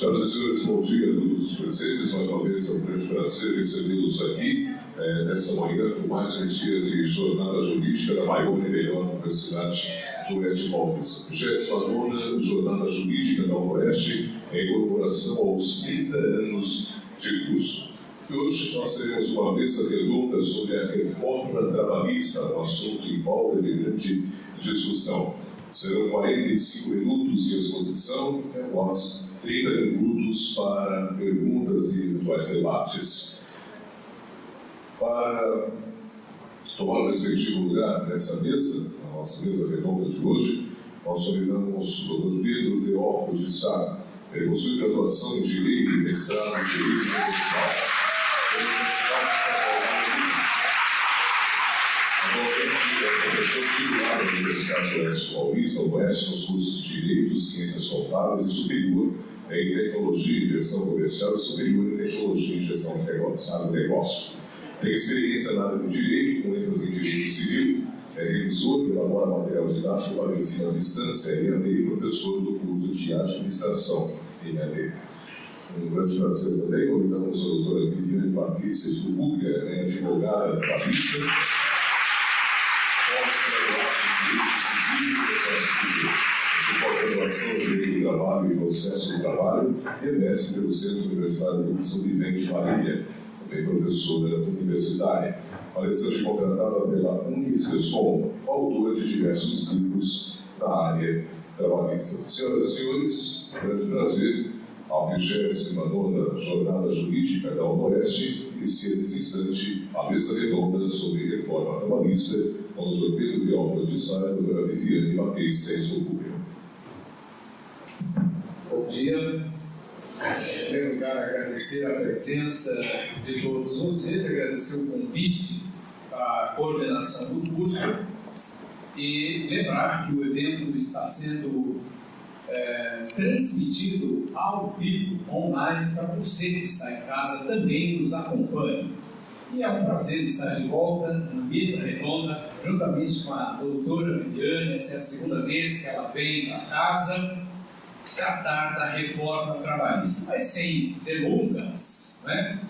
Senhoras e senhores, bom dia a todos os presentes. Mais uma vez é um grande prazer recebê-los aqui nessa manhã com mais um dia de jornada jurídica da maior e melhor universidade do Oeste Paulista. 29ª Jornada Jurídica da Oeste, em comemoração aos 30 anos de curso. E hoje nós teremos uma mesa redonda sobre a reforma trabalhista, um assunto em pauta de grande discussão. Serão 45 minutos de exposição, após 30 minutos para perguntas e eventuais debates. Para tomar o respectivo lugar nessa mesa, na nossa mesa redonda de hoje, nós convidamos o Dr. Pedro Teófilo de Sá. Ele possui graduação em Direito e mestrado em Direito Internacional. É professor titular da Universidade do Oeste Paulista, oeste nos cursos de Direito, Ciências Contábeis e Superior em Tecnologia e Gestão Comercial e Superior em Tecnologia e Gestão de Negócio. Tem experiência na área de Direito, com ênfase em Direito Civil, é revisor que elabora material didático para o ensino à distância, EAD, e professor do curso de Administração, EAD. Um grande prazer também, convidamos a doutora Viviane Patrícia de Buglia, advogada da Patrícia, pós-graduação em Direito do Trabalho e Processo do Trabalho e mestre pelo Centro Universitário de Educação Vivente de Marília, também professora universitária, palestrante contratada pela Unicesol, autora de diversos livros da área trabalhista. Senhoras e senhores, grande prazer, a 29ª Jornada Jurídica da Oeste, inicia nesse instante a mesa redonda sobre reforma trabalhista, com o Dr. Pedro Teófilo de Sá e a doutora Viviane Patrícia de Buglia. Bom dia. Em primeiro lugar, agradecer a presença de todos vocês, agradecer o convite, a coordenação do curso e lembrar que o evento está sendo transmitido ao vivo, online, para você que está em casa também nos acompanhe. E é um prazer estar de volta na mesa redonda, juntamente com a doutora Viviane. Essa é a segunda vez que ela vem para casa tratar da reforma trabalhista. Mas sem delongas, né?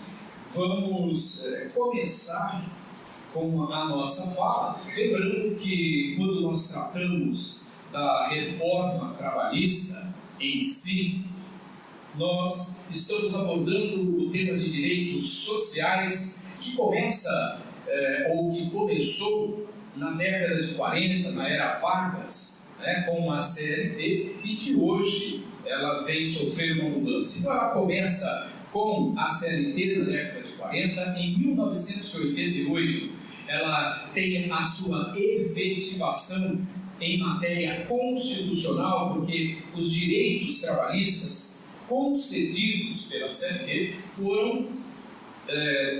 Vamos começar com a nossa fala, lembrando que quando nós tratamos da reforma trabalhista em si, nós estamos abordando o tema de direitos sociais que começa, ou que começou na década de 40, na era Vargas, com a CLT, e que hoje ela vem sofrendo uma mudança. Então ela começa com a CLT na década de 40, em 1988 ela tem a sua efetivação em matéria constitucional, porque os direitos trabalhistas concedidos pela CLT foram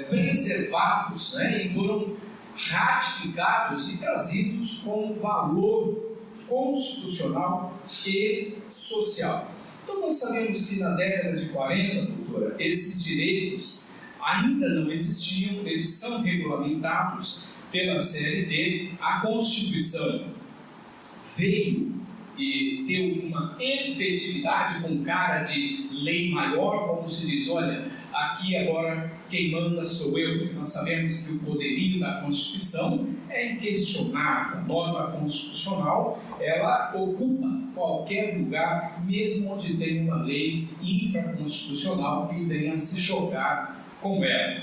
preservados, e foram ratificados e trazidos com valor constitucional e social. Então nós sabemos que na década de 40, doutora, esses direitos ainda não existiam, eles são regulamentados pela CLT. A Constituição veio e deu uma efetividade com cara de lei maior, como se diz, olha, aqui agora quem manda sou eu. Nós sabemos que o poderio da Constituição é inquestionável. A norma constitucional, ela ocupa qualquer lugar, mesmo onde tem uma lei infraconstitucional que venha a se chocar com ela.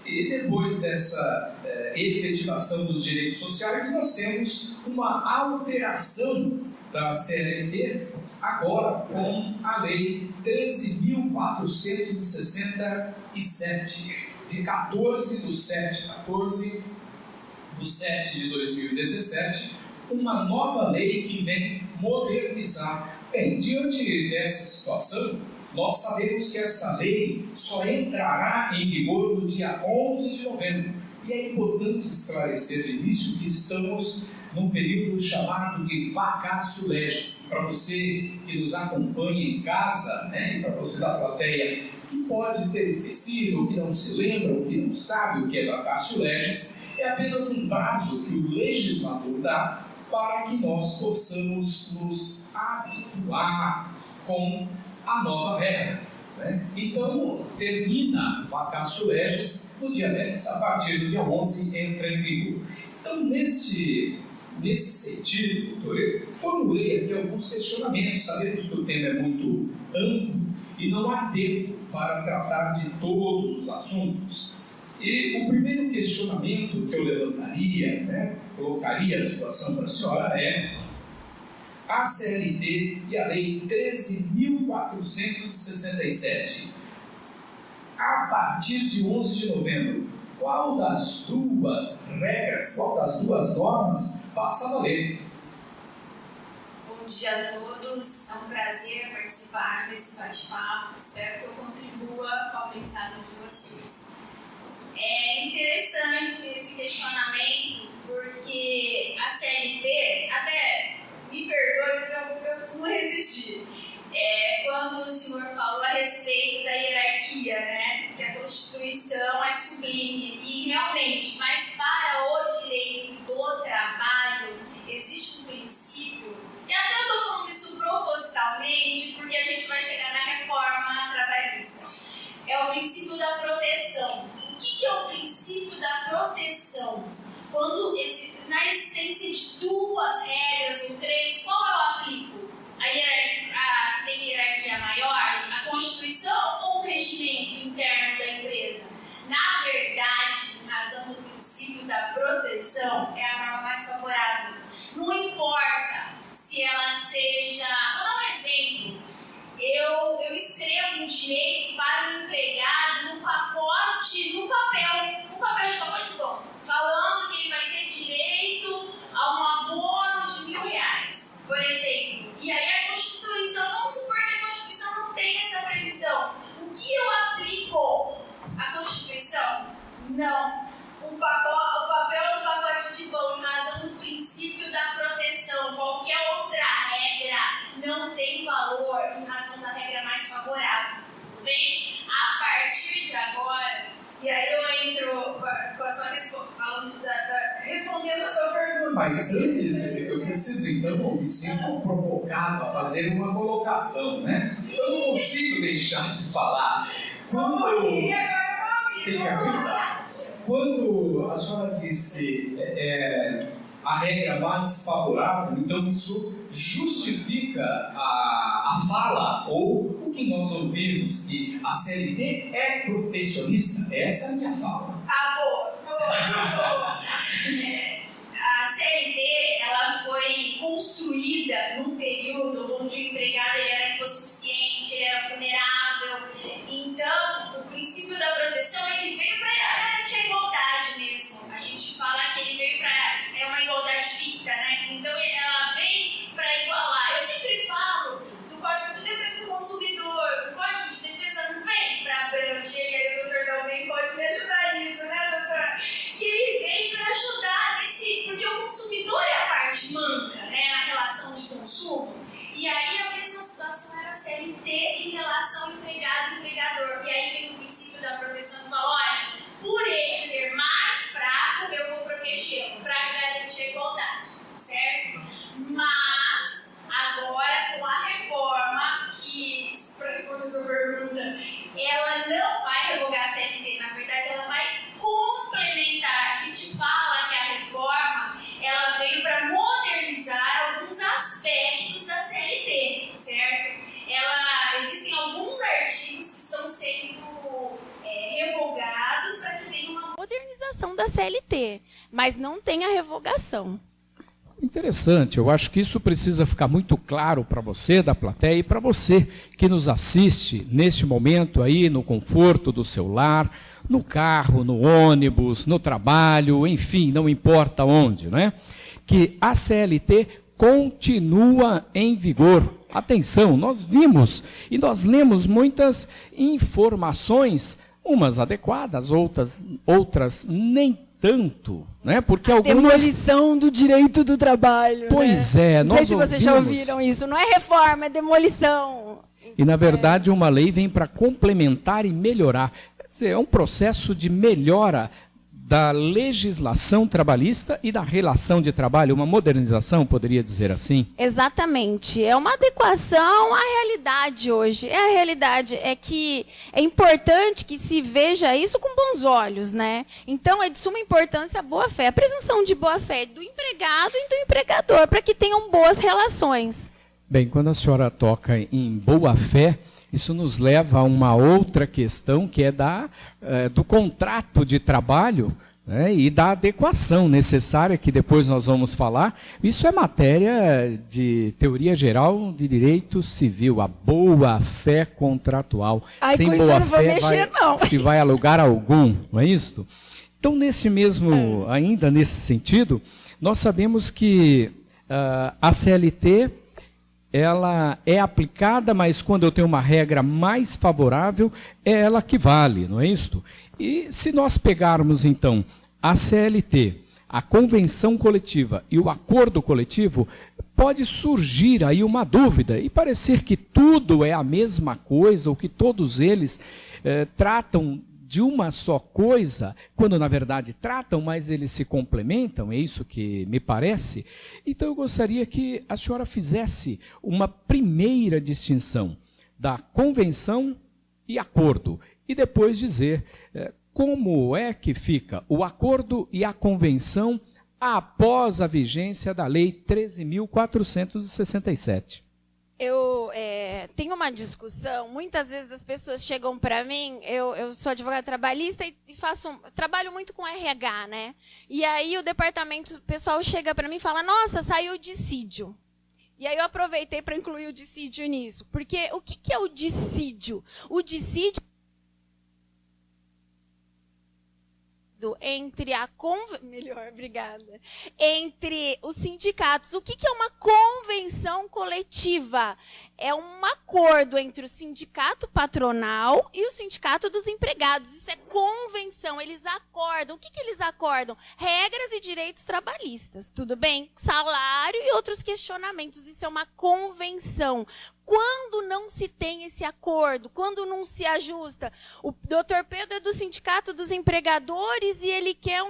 E depois dessa efetivação dos direitos sociais, nós temos uma alteração da CLT, agora com a Lei 13.467, de 14 de 7 de 2017, uma nova lei que vem modernizar. Bem, diante dessa situação, nós sabemos que essa lei só entrará em vigor no dia 11 de novembro. E é importante esclarecer de início que estamos num período chamado de vacatio legis. Para você que nos acompanha em casa, e para você da plateia que pode ter esquecido, ou que não se lembra, ou que não sabe o que é vacatio legis, é apenas um prazo que o legislador dá para que nós possamos nos habituar com a nova regra. Então, termina o vacatio legis no dia 10, a partir do dia 11 entra em vigor. Então, nesse sentido, doutor, eu formulei aqui alguns questionamentos. Sabemos que o tema é muito amplo e não há tempo para tratar de todos os assuntos. E o primeiro questionamento que eu levantaria, colocaria a situação para a senhora é: a CLT e a Lei 13.467, a partir de 11 de novembro, qual das duas regras, qual das duas normas passa a valer? Bom dia a todos, é um prazer participar desse bate-papo, espero que eu contribua com o aprendizado de vocês. É interessante esse questionamento, porque a CLT, até me perdoe, mas eu não resisti. Quando o senhor falou a respeito da hierarquia, que a Constituição é sublime, e realmente, mas para o direito do trabalho existe um princípio, e até eu estou falando isso propositalmente, porque a gente vai chegar na reforma trabalhista. É o princípio da proteção. O que é o princípio da proteção? Quando, na existência de duas regras ou três, qual eu aplico? Tem hierarquia maior, a Constituição ou o regimento interno da empresa? Na verdade, em razão do princípio da proteção, é a norma mais favorável. Não importa se ela seja... Vou dar um exemplo. Eu escrevo um direito para o empregado no papel de pacote bom, falando que ele vai ter direito a um abono de R$1.000, por exemplo. E aí a Constituição, vamos supor que a Constituição não tem essa previsão. O que eu aplico? A Constituição? Não. O papel do pacote de pão, em razão do princípio da proteção, qualquer outra regra não tem valor em razão da regra mais favorável. Tudo bem? A partir de agora, e aí eu entro com a sua respondendo a sua pergunta. Mas antes, eu preciso então, me sinto provocado a fazer uma colocação, Eu não consigo deixar de falar. Tem que aguentar. Quando a senhora diz que a regra mais favorável, então isso justifica a fala, ou o que nós ouvimos, que a CLT é protecionista. Essa é a minha fala. Boa. A CLT, ela foi construída num período onde o empregado ele era insuficiente, ele era vulnerável. Então, o princípio da proteção ele veio para garantir a igualdade mesmo. A gente fala que ele veio para... É uma igualdade ficta, Então, ela vem para igualar. Eu sempre falo do Código de Defesa do Consumidor. O Código de Defesa não vem para abranger, e aí o doutor Dalben pode me ajudar nisso, doutora? Que ele vem para ajudar porque o consumidor é a parte manca, na relação de consumo. E aí a mesma situação era a CLT em relação ao empregado e empregador. E aí vem o princípio da proteção e fala, olha, por ele ser mais fraco, eu vou protegê-lo para garantir a igualdade, certo? Mas, agora, com a reforma, que, para responder a sua pergunta, ela não vai revogar a CLT, na verdade, ela vai complementar. A gente fala que a reforma, ela veio para modernizar alguns aspectos da CLT, certo? Existem alguns artigos que estão sendo revogados para que tenha uma modernização da CLT, mas não tem a revogação. Interessante, eu acho que isso precisa ficar muito claro para você da plateia e para você que nos assiste neste momento aí no conforto do seu lar, no carro, no ônibus, no trabalho, enfim, não importa onde, Que a CLT continua em vigor. Atenção, nós vimos e nós lemos muitas informações, umas adequadas, outras nem tanto, porque algumas... Demolição do direito do trabalho. Pois é, não sei se vocês já ouviram isso. Não é reforma, é demolição. E, na verdade, uma lei vem para complementar e melhorar. Quer dizer, é um processo de melhora da legislação trabalhista e da relação de trabalho, uma modernização, poderia dizer assim? Exatamente. É uma adequação à realidade hoje. A realidade é que é importante que se veja isso com bons olhos, né? Então, é de suma importância a boa-fé, a presunção de boa-fé do empregado e do empregador, para que tenham boas relações. Bem, quando a senhora toca em boa-fé, isso nos leva a uma outra questão, que é do contrato de trabalho, né, e da adequação necessária, que depois nós vamos falar. Isso é matéria de teoria geral de direito civil, a boa-fé contratual. Ai, sem com isso eu não vou boa-fé mexer, não. se vai a lugar algum, não é isso? Então, ainda nesse sentido, nós sabemos que a CLT... ela é aplicada, mas quando eu tenho uma regra mais favorável, é ela que vale, não é isso? E se nós pegarmos, então, a CLT, a convenção coletiva e o acordo coletivo, pode surgir aí uma dúvida e parecer que tudo é a mesma coisa, ou que todos eles tratam de uma só coisa, quando na verdade tratam, mas eles se complementam, é isso que me parece. Então eu gostaria que a senhora fizesse uma primeira distinção da convenção e acordo, e depois dizer como é que fica o acordo e a convenção após a vigência da Lei 13.467. Eu tenho uma discussão, muitas vezes as pessoas chegam para mim, eu sou advogada trabalhista e trabalho muito com RH, né? E aí o pessoal chega para mim e fala, nossa, saiu o dissídio. E aí eu aproveitei para incluir o dissídio nisso, porque o que é o dissídio? O dissídio entre os sindicatos. O que é uma convenção coletiva? É um acordo entre o sindicato patronal e o sindicato dos empregados. Isso é convenção, eles acordam. O que eles acordam? Regras e direitos trabalhistas, tudo bem? Salário e outros questionamentos, isso é uma convenção. Quando não se tem esse acordo, quando não se ajusta, o doutor Pedro é do Sindicato dos Empregadores e ele quer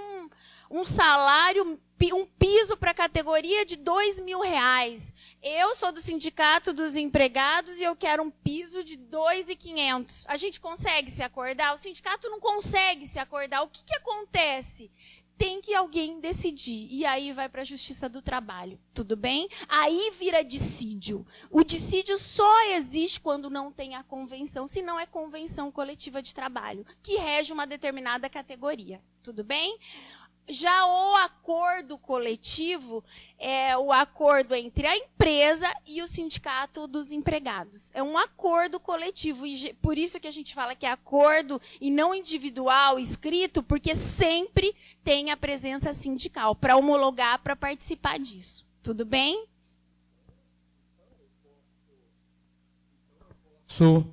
um salário, um piso para a categoria de R$2.000. Eu sou do Sindicato dos Empregados e eu quero um piso de R$2.500. A gente consegue se acordar? O sindicato não consegue se acordar. O que acontece? Tem que alguém decidir. E aí vai para a Justiça do Trabalho. Tudo bem? Aí vira dissídio. O dissídio só existe quando não tem a convenção, se não é convenção coletiva de trabalho, que rege uma determinada categoria. Tudo bem? Já o acordo coletivo é o acordo entre a empresa e o sindicato dos empregados. É um acordo coletivo, e por isso que a gente fala que é acordo e não individual, escrito, porque sempre tem a presença sindical para homologar, para participar disso. Tudo bem? Posso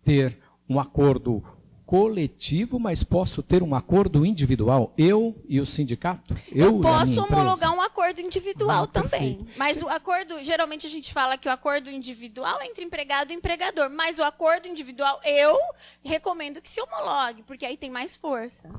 ter um acordo coletivo, mas posso ter um acordo individual, eu e o sindicato? Eu posso homologar um acordo individual também. Mas o acordo, geralmente a gente fala que o acordo individual é entre empregado e empregador, mas o acordo individual eu recomendo que se homologue, porque aí tem mais força,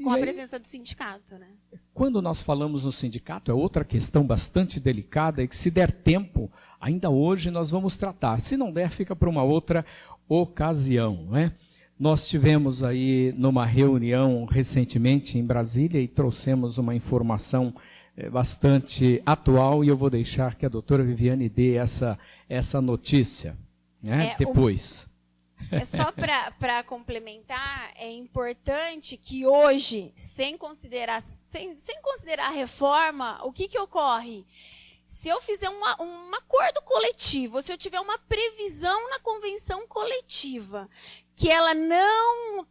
com a presença do sindicato, né? Quando nós falamos no sindicato, é outra questão bastante delicada e que, se der tempo, ainda hoje nós vamos tratar. Se não der, fica para uma outra ocasião, né? Nós tivemos aí numa reunião recentemente em Brasília e trouxemos uma informação bastante atual, e eu vou deixar que a doutora Viviane dê essa notícia, né? Depois. Só para complementar, é importante que hoje, sem considerar a reforma, o que ocorre? Se eu fizer um acordo coletivo, se eu tiver uma previsão na convenção coletiva que ela não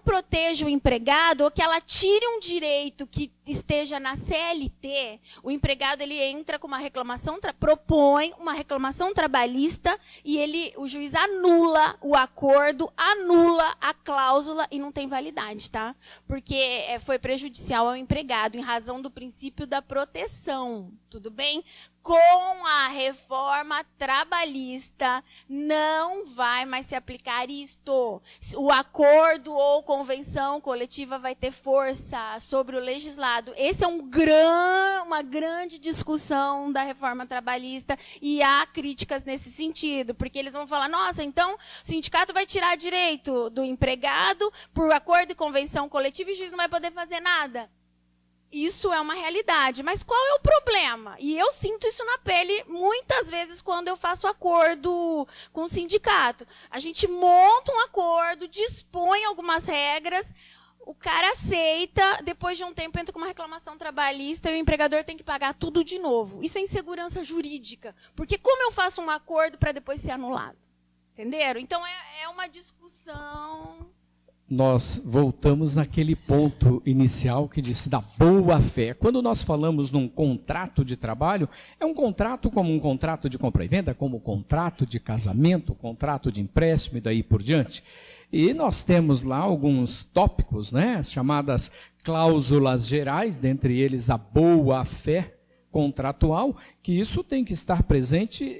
proteja o empregado, ou que ela tire um direito que esteja na CLT, o empregado ele entra com uma reclamação, propõe uma reclamação trabalhista e o juiz anula o acordo, anula a cláusula e não tem validade, tá? Porque foi prejudicial ao empregado em razão do princípio da proteção, tudo bem? Com a reforma trabalhista, não vai mais se aplicar isto. O acordo ou convenção coletiva vai ter força sobre o legislado. Esse é uma grande discussão da reforma trabalhista e há críticas nesse sentido, porque eles vão falar, nossa, então o sindicato vai tirar direito do empregado por acordo e convenção coletiva e o juiz não vai poder fazer nada. Isso é uma realidade, mas qual é o problema? E eu sinto isso na pele muitas vezes quando eu faço acordo com o sindicato. A gente monta um acordo, dispõe algumas regras, o cara aceita, depois de um tempo entra com uma reclamação trabalhista e o empregador tem que pagar tudo de novo. Isso é insegurança jurídica, porque como eu faço um acordo para depois ser anulado? Entenderam? Então é uma discussão... Nós voltamos naquele ponto inicial que disse da boa-fé. Quando nós falamos num contrato de trabalho, é um contrato como um contrato de compra e venda, como um contrato de casamento, contrato de empréstimo e daí por diante. E nós temos lá alguns tópicos, né, chamadas cláusulas gerais, dentre eles a boa-fé contratual, que isso tem que estar presente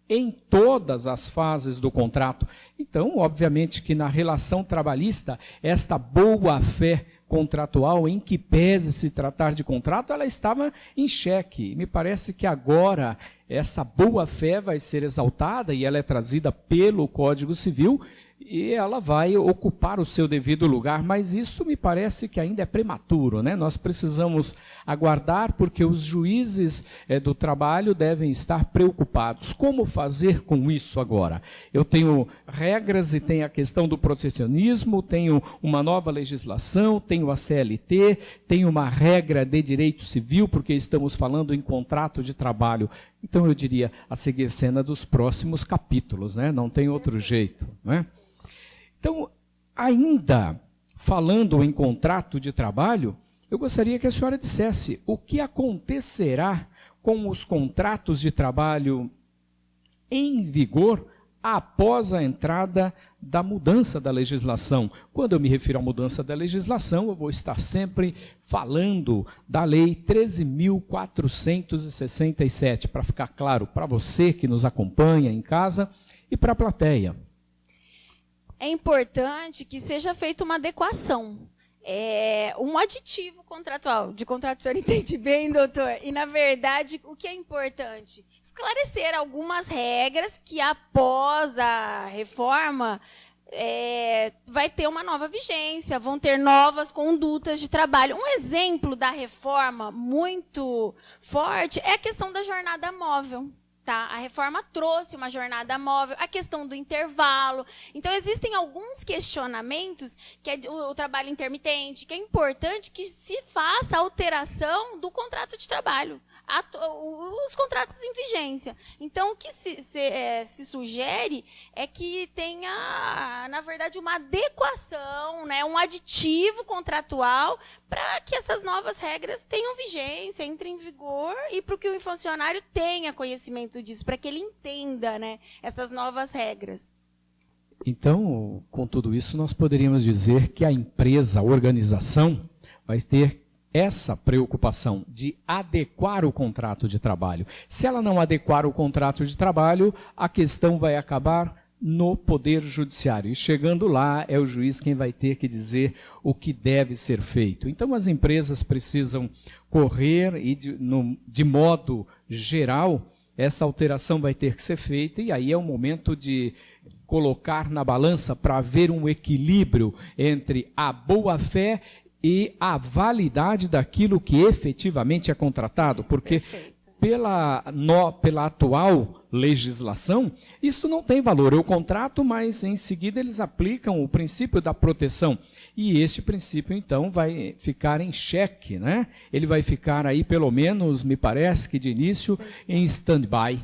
em todas as fases do contrato. Então, obviamente que na relação trabalhista, esta boa-fé contratual, em que pese se tratar de contrato, ela estava em xeque. Me parece que agora essa boa-fé vai ser exaltada e ela é trazida pelo Código Civil e ela vai ocupar o seu devido lugar, mas isso me parece que ainda é prematuro, né? Nós precisamos aguardar, porque os juízes do trabalho devem estar preocupados. Como fazer com isso agora? Eu tenho regras e tenho a questão do protecionismo, tenho uma nova legislação, tenho a CLT, tenho uma regra de direito civil, porque estamos falando em contrato de trabalho. Então eu diria a seguir cena dos próximos capítulos, né? Não tem outro jeito, não é? Então, ainda falando em contrato de trabalho, eu gostaria que a senhora dissesse o que acontecerá com os contratos de trabalho em vigor após a entrada da mudança da legislação. Quando eu me refiro à mudança da legislação, eu vou estar sempre falando da Lei 13.467, para ficar claro para você que nos acompanha em casa e para a plateia. É importante que seja feita uma adequação, um aditivo contratual. De contrato o senhor entende bem, doutor? E, na verdade, o que é importante? Esclarecer algumas regras que, após a reforma, vai ter uma nova vigência, vão ter novas condutas de trabalho. Um exemplo da reforma muito forte é a questão da jornada móvel. Tá? A reforma trouxe uma jornada móvel, a questão do intervalo. Então, existem alguns questionamentos, que é o trabalho intermitente, que é importante que se faça alteração do contrato de trabalho, os contratos em vigência. Então, o que se sugere é que tenha, na verdade, uma adequação, né, um aditivo contratual para que essas novas regras tenham vigência, entrem em vigor e para que o funcionário tenha conhecimento disso, para que ele entenda, né, essas novas regras. Então, com tudo isso, nós poderíamos dizer que a empresa, a organização, vai ter essa preocupação de adequar o contrato de trabalho. Se ela não adequar o contrato de trabalho, a questão vai acabar no Poder Judiciário. E chegando lá, é o juiz quem vai ter que dizer o que deve ser feito. Então, as empresas precisam correr e, de modo geral, essa alteração vai ter que ser feita, e aí é o momento de colocar na balança para haver um equilíbrio entre a boa-fé e a validade daquilo que efetivamente é contratado, porque pela atual legislação, isso não tem valor. Eu contrato, mas em seguida eles aplicam o princípio da proteção. E este princípio, então, vai ficar em xeque, né? Ele vai ficar aí, pelo menos, me parece que de início, em stand-by,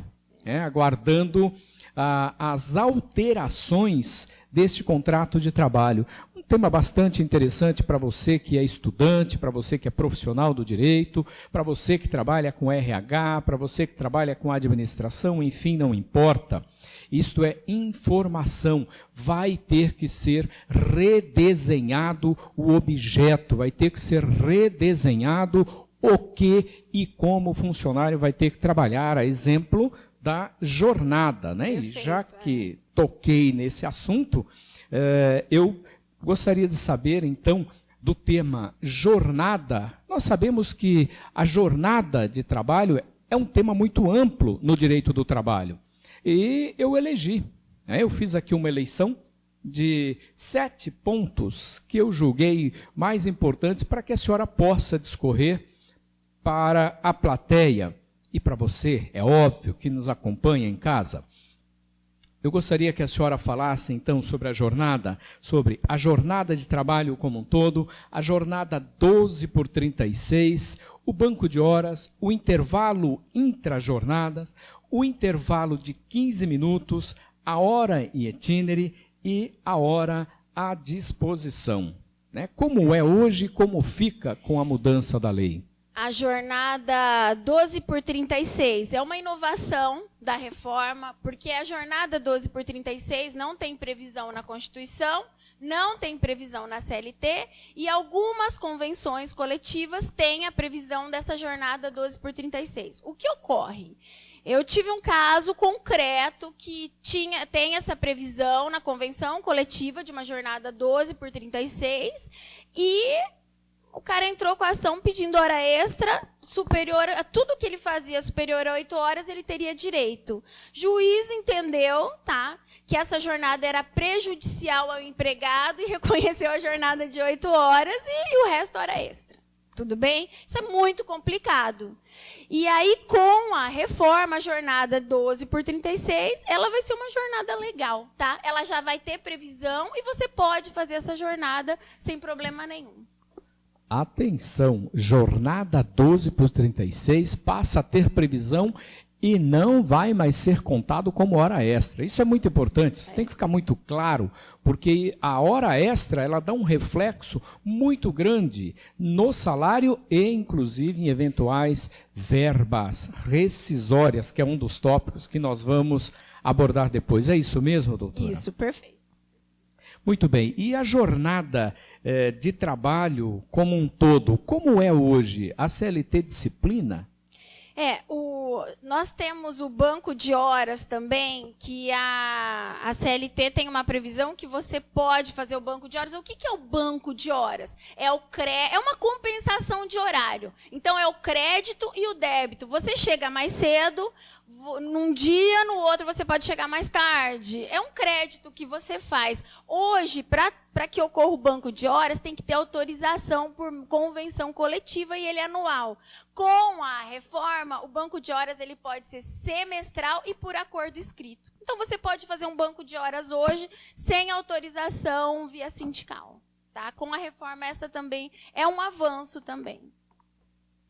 aguardando as alterações deste contrato de trabalho. Um tema bastante interessante para você que é estudante, para você que é profissional do direito, para você que trabalha com RH, para você que trabalha com administração, enfim, não importa. Isto é informação. Vai ter que ser redesenhado o objeto, vai ter que ser redesenhado o que e como o funcionário vai ter que trabalhar, a exemplo da jornada, né? Perfeito, e já que toquei nesse assunto, eu gostaria de saber, então, do tema jornada. Nós sabemos que a jornada de trabalho é um tema muito amplo no direito do trabalho. E eu elegi, né? Eu fiz aqui uma eleição de 7 pontos que eu julguei mais importantes para que a senhora possa discorrer para a plateia e para você, é óbvio, que nos acompanha em casa. Eu gostaria que a senhora falasse, então, sobre a jornada de trabalho como um todo, a jornada 12/36, o banco de horas, o intervalo intrajornadas, o intervalo de 15 minutos, a hora em itinere e a hora à disposição. Né? Como é hoje, como fica com a mudança da lei? A jornada 12/36 é uma inovação da reforma, porque a jornada 12/36 não tem previsão na Constituição, não tem previsão na CLT, e algumas convenções coletivas têm a previsão dessa jornada 12/36. O que ocorre? Eu tive um caso concreto que tem essa previsão na convenção coletiva de uma jornada 12/36 e o cara entrou com a ação pedindo hora extra, superior a tudo que ele fazia superior a 8 horas, ele teria direito. Juiz entendeu, tá, que essa jornada era prejudicial ao empregado e reconheceu a jornada de 8 horas e o resto hora extra. Tudo bem? Isso é muito complicado. E aí, com a reforma, a jornada 12/36, ela vai ser uma jornada legal, tá? Ela já vai ter previsão e você pode fazer essa jornada sem problema nenhum. Atenção, jornada 12/36 passa a ter previsão e não vai mais ser contado como hora extra. Isso é muito importante, isso tem que ficar muito claro, porque a hora extra ela dá um reflexo muito grande no salário e, inclusive, em eventuais verbas rescisórias, que é um dos tópicos que nós vamos abordar depois. É isso mesmo, doutora? Isso, perfeito. Muito bem. E a jornada de trabalho como um todo, como é hoje? A CLT disciplina? Nós temos o banco de horas também, que a CLT tem uma previsão que você pode fazer o banco de horas. O que é o banco de horas? É uma compensação de horário. Então, é o crédito e o débito. Você chega mais cedo, num dia, no outro você pode chegar mais tarde. É um crédito que você faz. Hoje, para que ocorra o banco de horas, tem que ter autorização por convenção coletiva e ele é anual. Com a reforma, o banco de horas ele pode ser semestral e por acordo escrito. Então, você pode fazer um banco de horas hoje sem autorização via sindical. Tá? Com a reforma, essa também é um avanço também.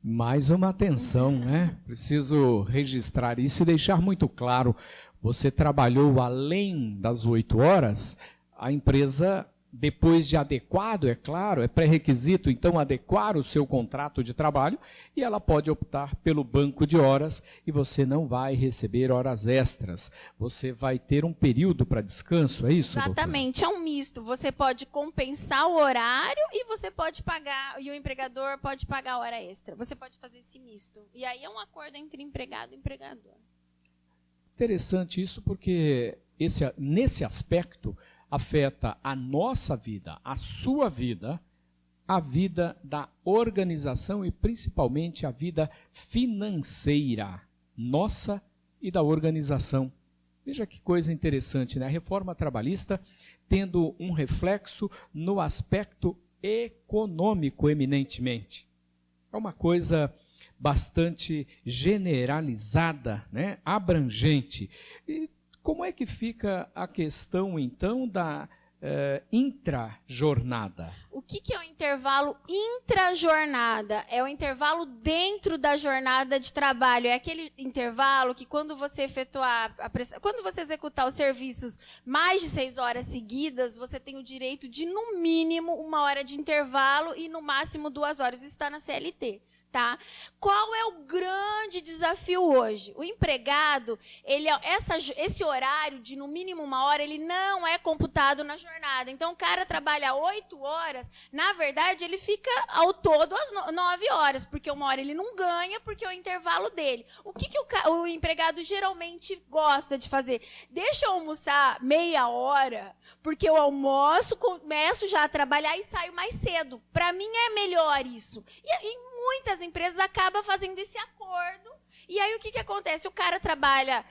Mais uma atenção, né? Preciso registrar isso e deixar muito claro. Você trabalhou além das 8 horas, a empresa, depois de adequado, é claro, é pré-requisito, então, adequar o seu contrato de trabalho e ela pode optar pelo banco de horas e você não vai receber horas extras. Você vai ter um período para descanso, é isso, Exatamente, doutora? É um misto. Você pode compensar o horário e você pode pagar, e o empregador pode pagar a hora extra. Você pode fazer esse misto. E aí é um acordo entre empregado e empregador. Interessante isso porque nesse aspecto afeta a nossa vida, a sua vida, a vida da organização e principalmente a vida financeira nossa e da organização. Veja que coisa interessante, né? A reforma trabalhista tendo um reflexo no aspecto econômico eminentemente. É uma coisa bastante generalizada, né? Abrangente. E como é que fica a questão, então, da intrajornada? O que é o intervalo intrajornada? É o intervalo dentro da jornada de trabalho. É aquele intervalo que quando você quando você executar os serviços mais de 6 horas seguidas, você tem o direito de, no mínimo, 1 hora de intervalo e, no máximo, 2 horas. Isso está na CLT. Tá? Qual é o grande desafio hoje? O empregado, esse horário de no mínimo 1 hora, ele não é computado na jornada. Então, o cara trabalha 8 horas, na verdade, ele fica ao todo às 9 horas, porque 1 hora ele não ganha, porque é o intervalo dele. O que o empregado geralmente gosta de fazer? Deixa eu almoçar meia hora, porque eu almoço, começo já a trabalhar e saio mais cedo. Para mim é melhor isso. E muitas empresas acabam fazendo esse acordo. E aí o que acontece? O cara trabalha,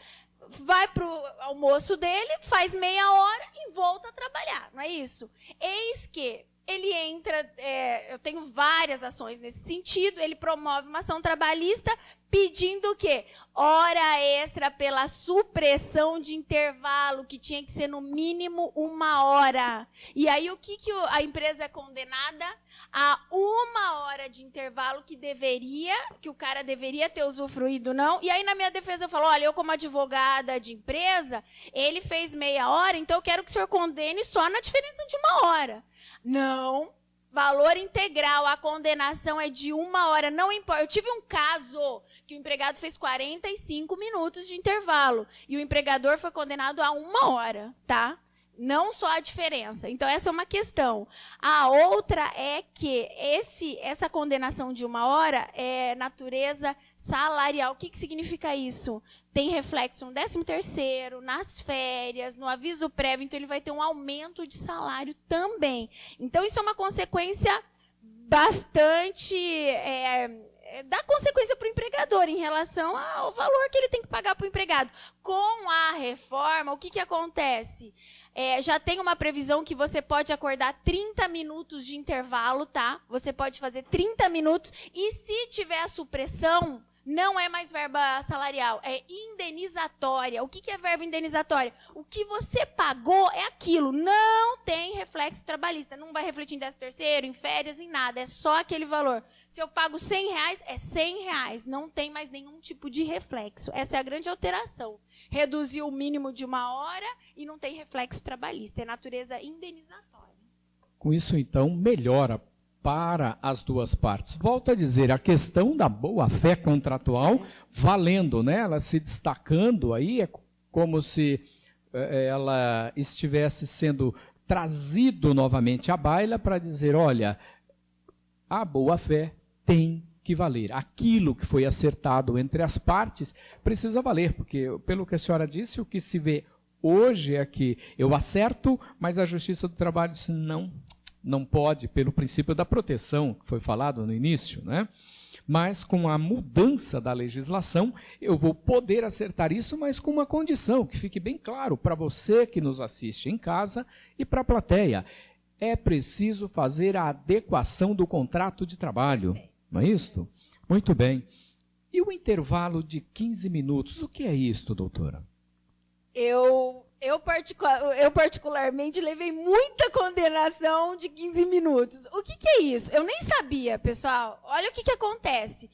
vai para o almoço dele, faz meia hora e volta a trabalhar. Não é isso? Eis que ele entra, eu tenho várias ações nesse sentido, ele promove uma ação trabalhista pedindo o quê? Hora extra pela supressão de intervalo, que tinha que ser no mínimo 1 hora. E aí o que a empresa é condenada? A 1 hora de intervalo que o cara deveria ter usufruído, não. E aí na minha defesa eu falo, olha, eu como advogada de empresa, ele fez meia hora, então eu quero que o senhor condene só na diferença de 1 hora. Não. Valor integral, a condenação é de 1 hora, não importa. Eu tive um caso que o empregado fez 45 minutos de intervalo e o empregador foi condenado a 1 hora, tá? Não só a diferença. Então, essa é uma questão. A outra é que essa condenação de 1 hora é natureza salarial. O que significa isso? Tem reflexo no 13º, nas férias, no aviso prévio. Então, ele vai ter um aumento de salário também. Então, isso é uma consequência bastante... dá consequência para o empregador em relação ao valor que ele tem que pagar para o empregado. Com a reforma, o que acontece? Já tem uma previsão que você pode acordar 30 minutos de intervalo, tá? Você pode fazer 30 minutos e se tiver a supressão, não é mais verba salarial, é indenizatória. O que é verba indenizatória? O que você pagou é aquilo, não tem reflexo trabalhista, não vai refletir em 13º, em férias, em nada, é só aquele valor. Se eu pago R$100, é R$100, não tem mais nenhum tipo de reflexo. Essa é a grande alteração. Reduziu o mínimo de 1 hora e não tem reflexo trabalhista, é natureza indenizatória. Com isso, então, melhora para as duas partes. Volto a dizer, a questão da boa-fé contratual valendo, né? Ela se destacando aí, é como se ela estivesse sendo trazido novamente à baila para dizer, olha, a boa-fé tem que valer. Aquilo que foi acertado entre as partes precisa valer, porque, pelo que a senhora disse, o que se vê hoje é que eu acerto, mas a Justiça do Trabalho disse não pode, pelo princípio da proteção, que foi falado no início, né? Mas com a mudança da legislação, eu vou poder acertar isso, mas com uma condição, que fique bem claro para você que nos assiste em casa e para a plateia. É preciso fazer a adequação do contrato de trabalho, não é isso? Muito bem. E o intervalo de 15 minutos, o que é isto, doutora? Eu particularmente levei muita condenação de 15 minutos. O que é isso? Eu nem sabia, pessoal. Olha o que acontece.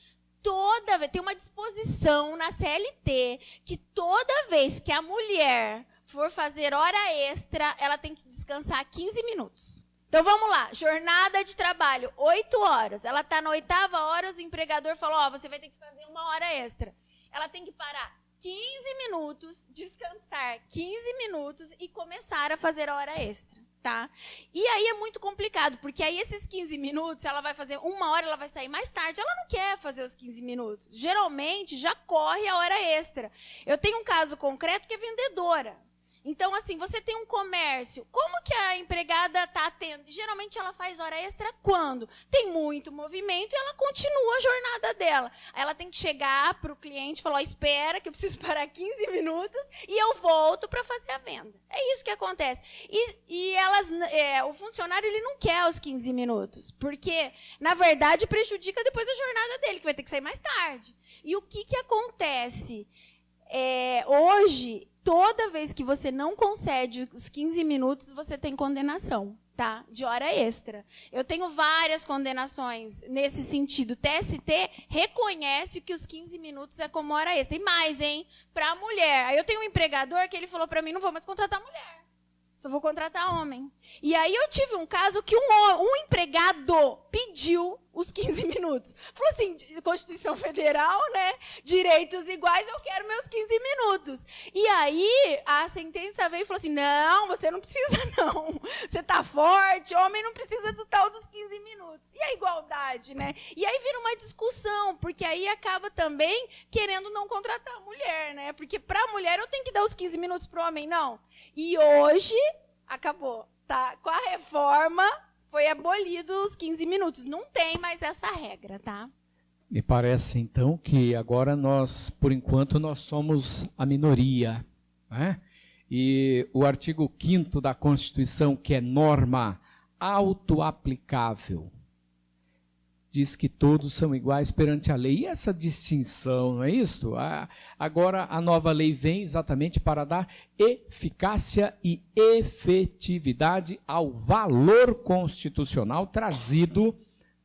Tem uma disposição na CLT que toda vez que a mulher for fazer hora extra, ela tem que descansar 15 minutos. Então, vamos lá. Jornada de trabalho, 8 horas. Ela está na 8ª hora, o empregador falou, você vai ter que fazer 1 hora extra. Ela tem que parar 15 minutos, descansar 15 minutos e começar a fazer a hora extra, tá? E aí é muito complicado, porque aí esses 15 minutos, ela vai fazer 1 hora, ela vai sair mais tarde, ela não quer fazer os 15 minutos. Geralmente, já corre a hora extra. Eu tenho um caso concreto que é vendedora. Então, assim, você tem um comércio, como que a empregada está atendendo? Geralmente ela faz hora extra quando? Tem muito movimento e ela continua a jornada dela. Ela tem que chegar para o cliente e falar, espera que eu preciso parar 15 minutos e eu volto para fazer a venda. É isso que acontece. E o funcionário ele não quer os 15 minutos, porque, na verdade, prejudica depois a jornada dele, que vai ter que sair mais tarde. E o que acontece? Hoje, toda vez que você não concede os 15 minutos, você tem condenação, tá? De hora extra. Eu tenho várias condenações nesse sentido. O TST reconhece que os 15 minutos é como hora extra. E mais, hein? Para a mulher. Aí eu tenho um empregador que ele falou para mim, não vou mais contratar mulher. Só vou contratar homem. E aí eu tive um caso que um empregado pediu os 15 minutos. Falou assim, Constituição Federal, né? Direitos iguais, eu quero meus 15 minutos. E aí, a sentença veio e falou assim, não, você não precisa não. Você tá forte, homem não precisa do tal dos 15 minutos. E a igualdade, né? E aí vira uma discussão, porque aí acaba também querendo não contratar a mulher, né? Porque para a mulher eu tenho que dar os 15 minutos para o homem, não. E hoje, acabou, tá? Com a reforma, foi abolido os 15 minutos. Não tem mais essa regra, tá? Me parece, então, que agora nós, por enquanto, nós somos a minoria, né? E o artigo 5º da Constituição, que é norma autoaplicável, diz que todos são iguais perante a lei. E essa distinção, não é isso? Agora a nova lei vem exatamente para dar eficácia e efetividade ao valor constitucional trazido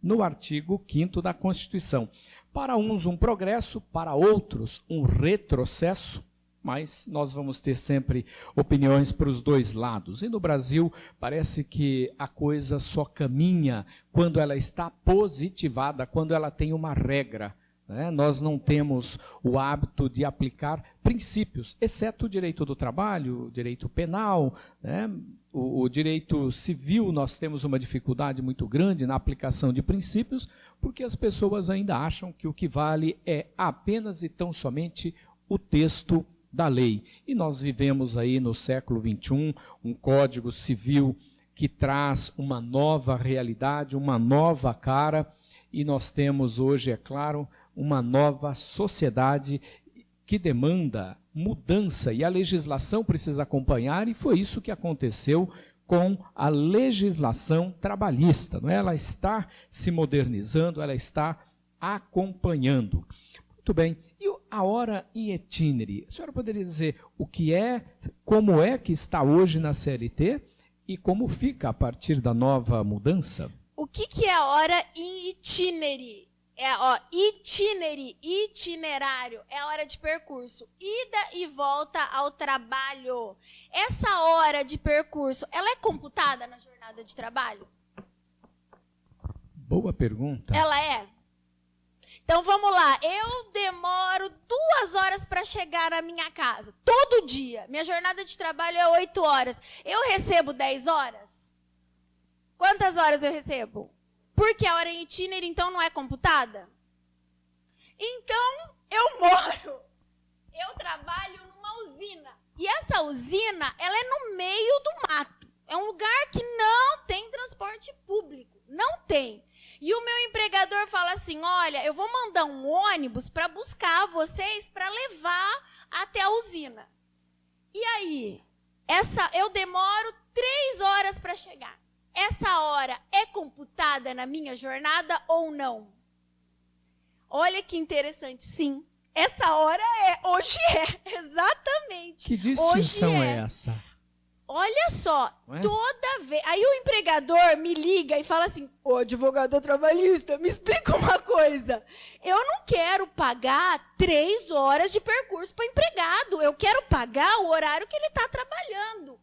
no artigo 5º da Constituição. Para uns um progresso, para outros um retrocesso, mas nós vamos ter sempre opiniões para os dois lados. E no Brasil parece que a coisa só caminha quando ela está positivada, quando ela tem uma regra, né? Nós não temos o hábito de aplicar princípios, exceto o direito do trabalho, o direito penal, né? O direito civil, nós temos uma dificuldade muito grande na aplicação de princípios, porque as pessoas ainda acham que o que vale é apenas e tão somente o texto da lei. E nós vivemos aí no século XXI um Código Civil que traz uma nova realidade, uma nova cara, e nós temos hoje, é claro, uma nova sociedade que demanda mudança, e a legislação precisa acompanhar, e foi isso que aconteceu com a legislação trabalhista, não é? Ela está se modernizando, ela está acompanhando. Muito bem. E a hora in itinere? A senhora poderia dizer o que é, como é que está hoje na CLT e como fica a partir da nova mudança? O que é a hora in itinere? Itinerário, é a hora de percurso, ida e volta ao trabalho. Essa hora de percurso, ela é computada na jornada de trabalho? Boa pergunta. Ela é? Então vamos lá, eu demoro 2 horas para chegar na minha casa, todo dia. Minha jornada de trabalho é 8 horas. Eu recebo 10 horas? Quantas horas eu recebo? Porque a hora em itinerário, então, não é computada? Então, eu trabalho numa usina. E essa usina, ela é no meio do mato. É um lugar que não tem transporte público. Não tem. E o meu empregador fala assim, olha, eu vou mandar um ônibus para buscar vocês para levar até a usina. E aí, eu demoro 3 horas para chegar. Essa hora é computada na minha jornada ou não? Olha que interessante, sim. Essa hora hoje é, exatamente. Que distinção é essa? Olha só, toda vez... Aí o empregador me liga e fala assim, ô advogado trabalhista, me explica uma coisa. Eu não quero pagar 3 horas de percurso para empregado. Eu quero pagar o horário que ele está trabalhando. O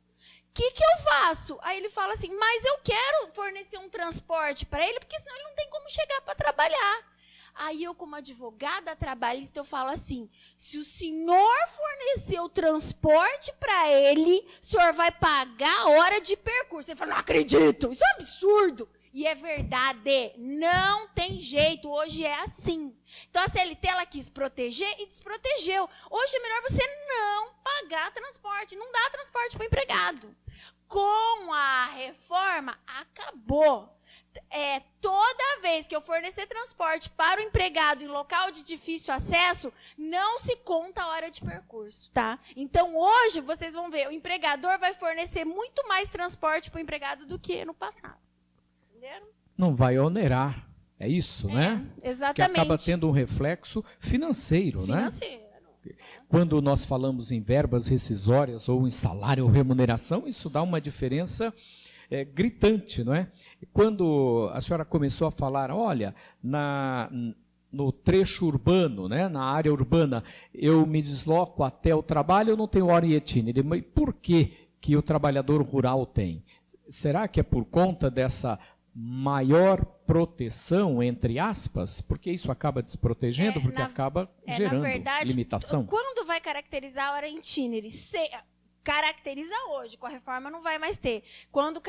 que eu faço? Aí ele fala assim, mas eu quero fornecer um transporte para ele, porque senão ele não tem como chegar para trabalhar. Aí eu, como advogada trabalhista, eu falo assim, se o senhor fornecer o transporte para ele, o senhor vai pagar a hora de percurso. Ele fala, não acredito, isso é um absurdo. E é verdade, não tem jeito, hoje é assim. Então a CLT ela quis proteger e desprotegeu. Hoje é melhor você não pagar transporte, não dá transporte para o empregado. Com a reforma, acabou. Toda vez que eu fornecer transporte para o empregado em local de difícil acesso, não se conta a hora de percurso, tá? Então hoje vocês vão ver, o empregador vai fornecer muito mais transporte para o empregado do que no passado. Não vai onerar, é isso, né? Exatamente. Que acaba tendo um reflexo financeiro, né? Quando nós falamos em verbas rescisórias ou em salário ou remuneração, isso dá uma diferença gritante, não é? Quando a senhora começou a falar, olha, no trecho urbano, né, na área urbana, eu me desloco até o trabalho, eu não tenho hora in itinere. Mas por que o trabalhador rural tem? Será que é por conta dessa maior proteção, entre aspas, porque isso acaba desprotegendo, porque acaba gerando na verdade, limitação. Quando vai caracterizar a hora itinerary? Caracteriza hoje, com a reforma não vai mais ter. Quando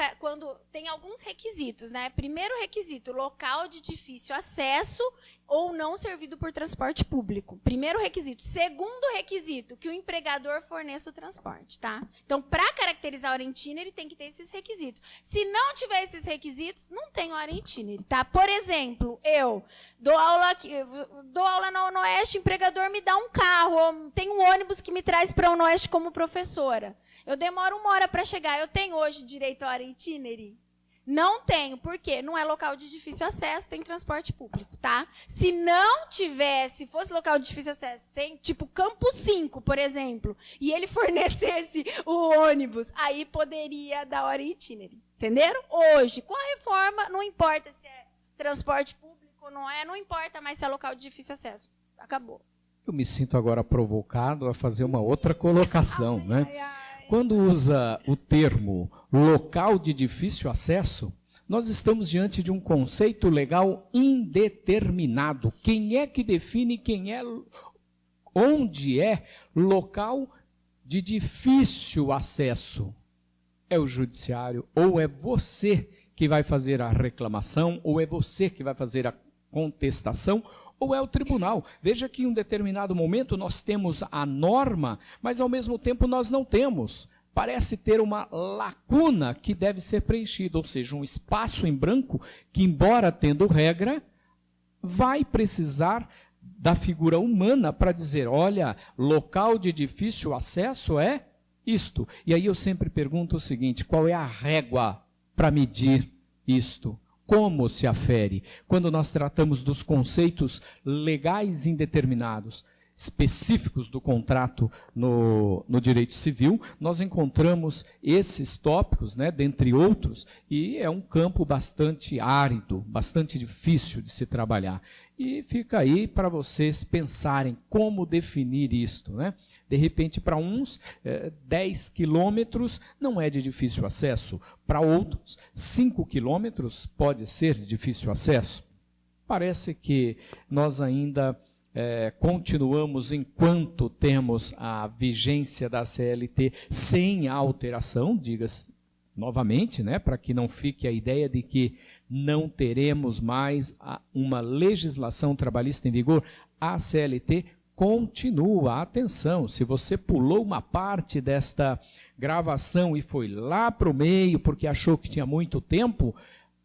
tem alguns requisitos, né? Primeiro requisito, local de difícil acesso ou não servido por transporte público. Primeiro requisito. Segundo requisito, que o empregador forneça o transporte, tá? Então, para caracterizar a hora itinerary, tem que ter esses requisitos. Se não tiver esses requisitos, não tem hora itinerary, tá? Por exemplo, eu dou aula na Onoeste, o empregador me dá um carro, tem um ônibus que me traz para a Onoeste como professora. Eu demoro 1 hora para chegar. Eu tenho hoje direito à hora itinerary? Não tenho. Por quê? Não é local de difícil acesso, tem transporte público, tá? Se não tivesse, fosse local de difícil acesso, tipo Campo 5, por exemplo, e ele fornecesse o ônibus, aí poderia dar hora itinerary. Entenderam? Hoje, com a reforma, não importa se é transporte público ou não importa mais se é local de difícil acesso. Acabou. Eu me sinto agora provocado a fazer uma outra colocação, né? Quando usa o termo local de difícil acesso, nós estamos diante de um conceito legal indeterminado. Quem é que define onde é local de difícil acesso? É o judiciário, ou é você que vai fazer a reclamação, ou é você que vai fazer a contestação, ou é o tribunal. Veja que em um determinado momento nós temos a norma, mas ao mesmo tempo nós não temos. Parece ter uma lacuna que deve ser preenchida, ou seja, um espaço em branco que, embora tendo regra, vai precisar da figura humana para dizer, olha, local de difícil acesso é isto. E aí eu sempre pergunto o seguinte, qual é a régua para medir isto? Como se afere? Quando nós tratamos dos conceitos legais indeterminados, específicos do contrato no direito civil, nós encontramos esses tópicos, né, dentre outros, e é um campo bastante árido, bastante difícil de se trabalhar. E fica aí para vocês pensarem como definir isto, né? De repente, para uns, 10 quilômetros não é de difícil acesso. Para outros, 5 quilômetros pode ser de difícil acesso. Parece que nós ainda continuamos, enquanto temos a vigência da CLT sem a alteração, diga-se novamente, né, para que não fique a ideia de que não teremos mais uma legislação trabalhista em vigor, a CLT continua. Atenção, se você pulou uma parte desta gravação e foi lá para o meio porque achou que tinha muito tempo,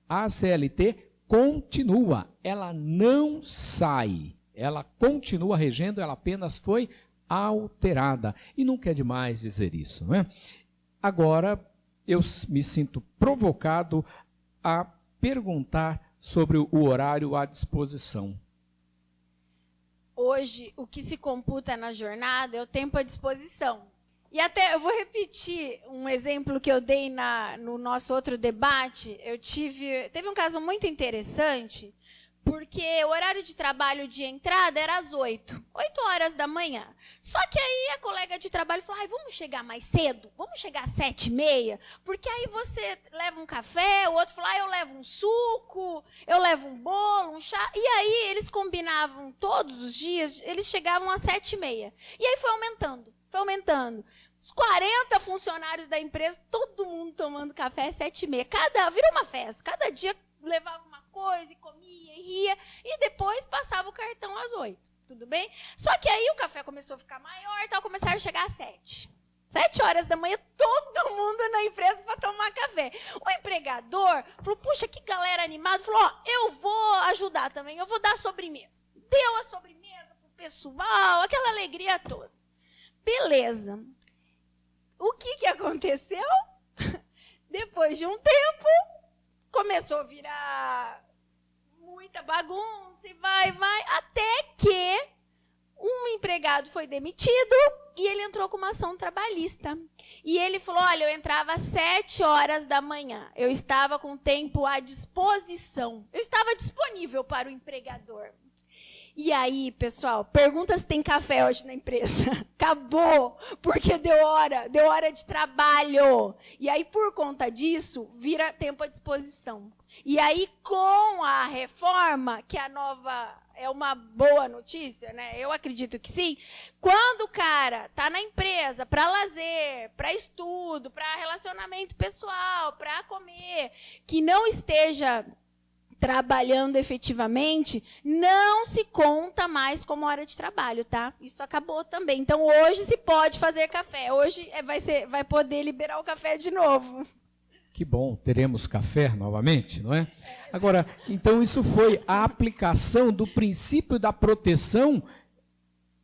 a CLT continua, ela não sai, ela continua regendo, ela apenas foi alterada. E nunca é demais dizer isso, não é? Agora, eu me sinto provocado a perguntar sobre o horário à disposição. Hoje, o que se computa na jornada é o tempo à disposição. E até, eu vou repetir um exemplo que eu dei no nosso outro debate. Teve um caso muito interessante, porque o horário de trabalho de entrada era às 8 horas da manhã. Só que aí a colega de trabalho falou, vamos chegar mais cedo? Vamos chegar às 7h30? Porque aí você leva um café, o outro falou, eu levo um suco, eu levo um bolo, um chá. E aí eles combinavam todos os dias, eles chegavam às 7h30. E aí foi aumentando. Os 40 funcionários da empresa, todo mundo tomando café às 7h30. Virou uma festa. Cada dia levava uma coisa e comia e ria. E depois passava o cartão às 8. Tudo bem? Só que aí o café começou a ficar maior e tal, começaram a chegar às 7. 7 horas da manhã, todo mundo na empresa para tomar café. O empregador falou, puxa, que galera animada. Falou, eu vou ajudar também, eu vou dar a sobremesa. Deu a sobremesa pro pessoal, aquela alegria toda. Beleza. O que aconteceu? Depois de um tempo, começou a virar muita bagunça e vai, até que um empregado foi demitido e ele entrou com uma ação trabalhista. E ele falou, olha, eu entrava às 7 horas da manhã, eu estava com tempo à disposição, eu estava disponível para o empregador. E aí, pessoal, pergunta se tem café hoje na empresa. Acabou, porque deu hora de trabalho. E aí, por conta disso, vira tempo à disposição. E aí, com a reforma, que a nova é uma boa notícia, né? Eu acredito que sim. Quando o cara está na empresa para lazer, para estudo, para relacionamento pessoal, para comer, que não esteja trabalhando efetivamente, não se conta mais como hora de trabalho, tá? Isso acabou também. Então, hoje se pode fazer café. Hoje vai poder liberar o café de novo. Que bom, teremos café novamente, não é? Agora, então isso foi a aplicação do princípio da proteção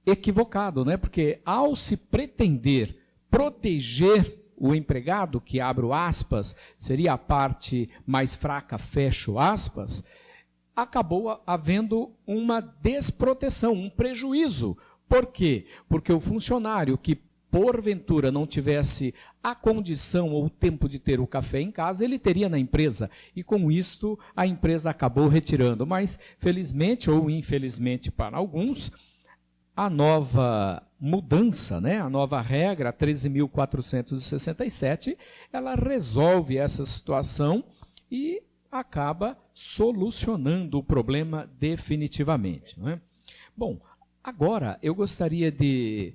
equivocado, né? Porque ao se pretender proteger o empregado, que abro aspas, seria a parte mais fraca, fecho aspas, acabou havendo uma desproteção, um prejuízo. Por quê? Porque o funcionário que porventura não tivesse a condição ou o tempo de ter o café em casa, ele teria na empresa. E com isto, a empresa acabou retirando. Mas, felizmente ou infelizmente para alguns, a nova mudança, né, a nova regra, 13.467, ela resolve essa situação e acaba solucionando o problema definitivamente. Não é? Bom, agora eu gostaria de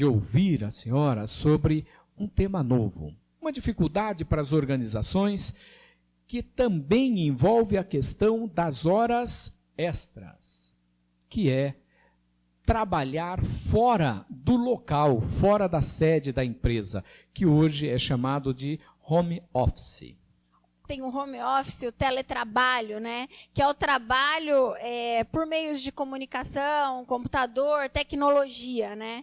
ouvir a senhora sobre um tema novo, uma dificuldade para as organizações que também envolve a questão das horas extras, que é trabalhar fora do local, fora da sede da empresa, que hoje é chamado de home office. Tem o home office, o teletrabalho, né? Que é o trabalho por meios de comunicação, computador, tecnologia, né?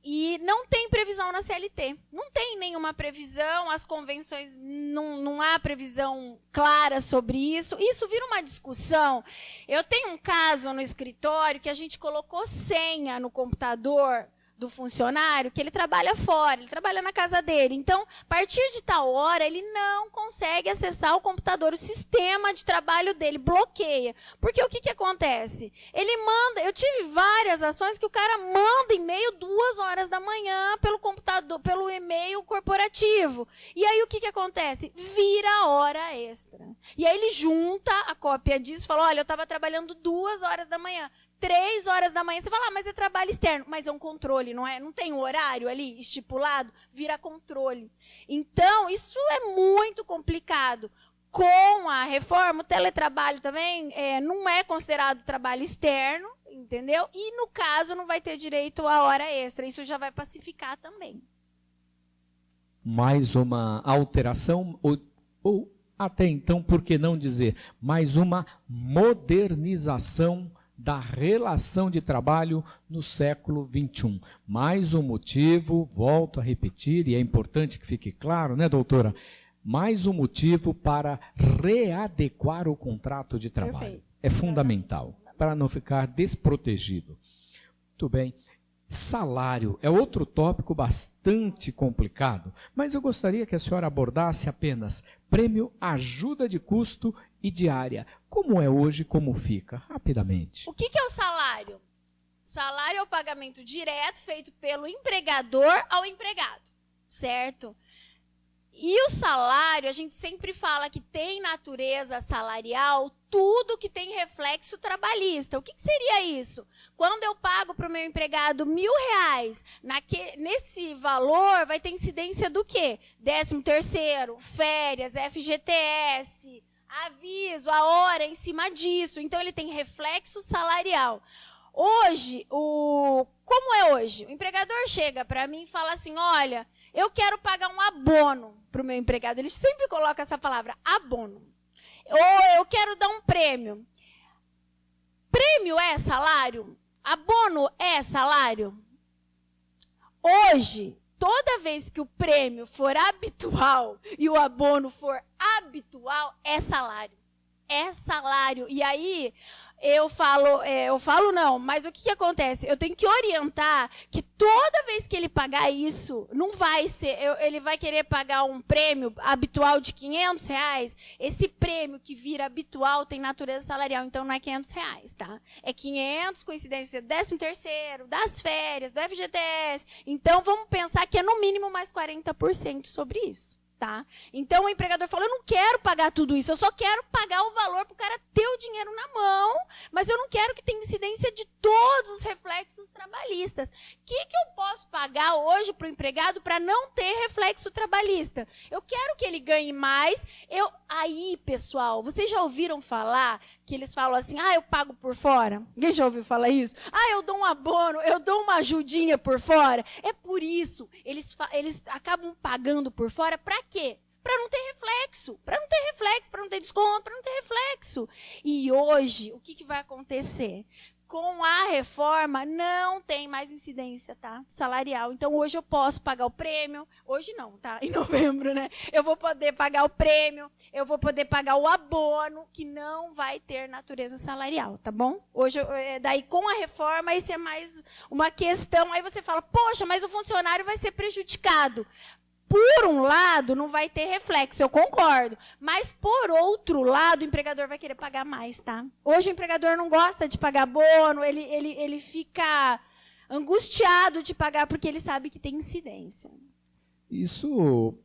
E não tem previsão na CLT. Não tem nenhuma previsão, as convenções, não há previsão clara sobre isso. Isso vira uma discussão. Eu tenho um caso no escritório que a gente colocou senha no computador do funcionário, que ele trabalha fora, ele trabalha na casa dele. Então, a partir de tal hora, ele não consegue acessar o computador, o sistema de trabalho dele bloqueia. Porque o que acontece? Ele manda, eu tive várias ações que o cara manda e-mail 2 horas da manhã pelo computador, pelo e-mail corporativo. E aí o que acontece? Vira hora extra. E aí ele junta a cópia disso e fala, olha, eu estava trabalhando 2 horas da manhã, 3 horas da manhã. Você fala, mas é trabalho externo. Mas é um controle, não é? Não tem um horário ali estipulado? Vira controle. Então, isso é muito complicado. Com a reforma, o teletrabalho também não é considerado trabalho externo, entendeu? E, no caso, não vai ter direito à hora extra. Isso já vai pacificar também. Mais uma alteração, ou até então, por que não dizer, mais uma modernização da relação de trabalho no século XXI. Mais um motivo, volto a repetir, e é importante que fique claro, né, doutora? Mais um motivo para readequar o contrato de trabalho. Perfeito. É fundamental, para não ficar desprotegido. Muito bem. Salário é outro tópico bastante complicado, mas eu gostaria que a senhora abordasse apenas prêmio, ajuda de custo e diária. Como é hoje, como fica? Rapidamente. O que é o salário? Salário é o pagamento direto feito pelo empregador ao empregado, certo? E o salário, a gente sempre fala que tem natureza salarial tudo que tem reflexo trabalhista. O que seria isso? Quando eu pago para o meu empregado R$1.000, nesse valor vai ter incidência do quê? 13º, férias, FGTS, aviso, a hora em cima disso. Então, ele tem reflexo salarial. Hoje, como é hoje? O empregador chega para mim e fala assim, olha, eu quero pagar um abono para o meu empregado. Ele sempre coloca essa palavra, abono. Ou eu quero dar um prêmio. Prêmio é salário? Abono é salário? Hoje, toda vez que o prêmio for habitual e o abono for habitual, é salário. é salário. E aí eu falo não, mas o que acontece? Eu tenho que orientar que toda vez que ele pagar isso, não vai ser, ele vai querer pagar um prêmio habitual de R$500, esse prêmio que vira habitual tem natureza salarial, então não é R$500, tá? É 500 com incidência do 13º, das férias, do FGTS, então vamos pensar que é no mínimo mais 40% sobre isso. Tá? Então o empregador falou, eu não quero pagar tudo isso, eu só quero pagar o valor para o cara ter o dinheiro na mão, mas eu não quero que tenha incidência de todos os reflexos trabalhistas. O que eu posso pagar hoje para o empregado para não ter reflexo trabalhista? Eu quero que ele ganhe mais. Aí, pessoal, vocês já ouviram falar que eles falam assim, eu pago por fora? Ninguém já ouviu falar isso? Eu dou um abono, eu dou uma ajudinha por fora. É por isso, eles acabam pagando por fora para quê? Para não ter reflexo, para não ter desconto, para não ter reflexo. E hoje, o que vai acontecer? Com a reforma, não tem mais incidência, tá? Salarial. Então, hoje eu posso pagar o prêmio. Hoje não, tá? Em novembro, né? Eu vou poder pagar o prêmio, eu vou poder pagar o abono, que não vai ter natureza salarial, tá bom? Hoje, daí, com a reforma, isso é mais uma questão. Aí você fala, poxa, mas o funcionário vai ser prejudicado. Por um lado, não vai ter reflexo, eu concordo. Mas, por outro lado, o empregador vai querer pagar mais, tá? Hoje, o empregador não gosta de pagar abono, ele fica angustiado de pagar porque ele sabe que tem incidência. Isso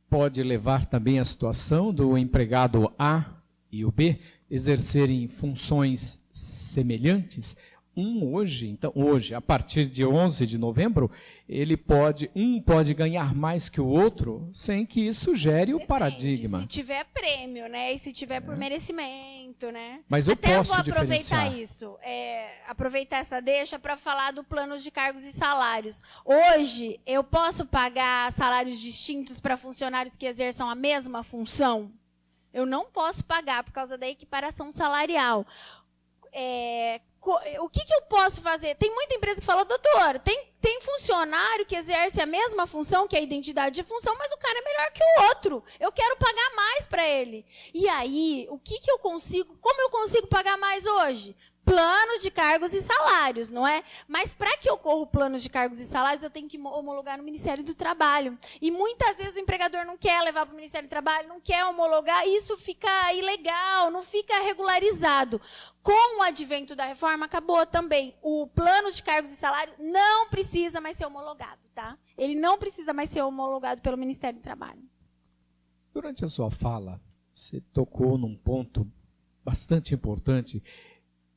pode levar também à situação do empregado A e o B exercerem funções semelhantes. Hoje, a partir de 11 de novembro, um pode ganhar mais que o outro, sem que isso gere o paradigma. Se tiver prêmio, né? E se tiver por merecimento, né? Mas eu posso vou diferenciar. aproveitar isso, aproveitar essa deixa para falar do planos de cargos e salários. Hoje, eu posso pagar salários distintos para funcionários que exerçam a mesma função? Eu não posso pagar por causa da equiparação salarial. O que eu posso fazer? Tem muita empresa que fala, doutor, tem funcionário que exerce a mesma função, que é a identidade de função, mas o cara é melhor que o outro. Eu quero pagar mais para ele. E aí, como eu consigo pagar mais hoje? Plano de cargos e salários, não é? Mas para que ocorra o plano de cargos e salários, eu tenho que homologar no Ministério do Trabalho. E muitas vezes o empregador não quer levar para o Ministério do Trabalho, não quer homologar, e isso fica ilegal, não fica regularizado. Com o advento da reforma, acabou também. O plano de cargos e salário não precisa mais ser homologado, tá? Ele não precisa mais ser homologado pelo Ministério do Trabalho. Durante a sua fala, você tocou num ponto bastante importante,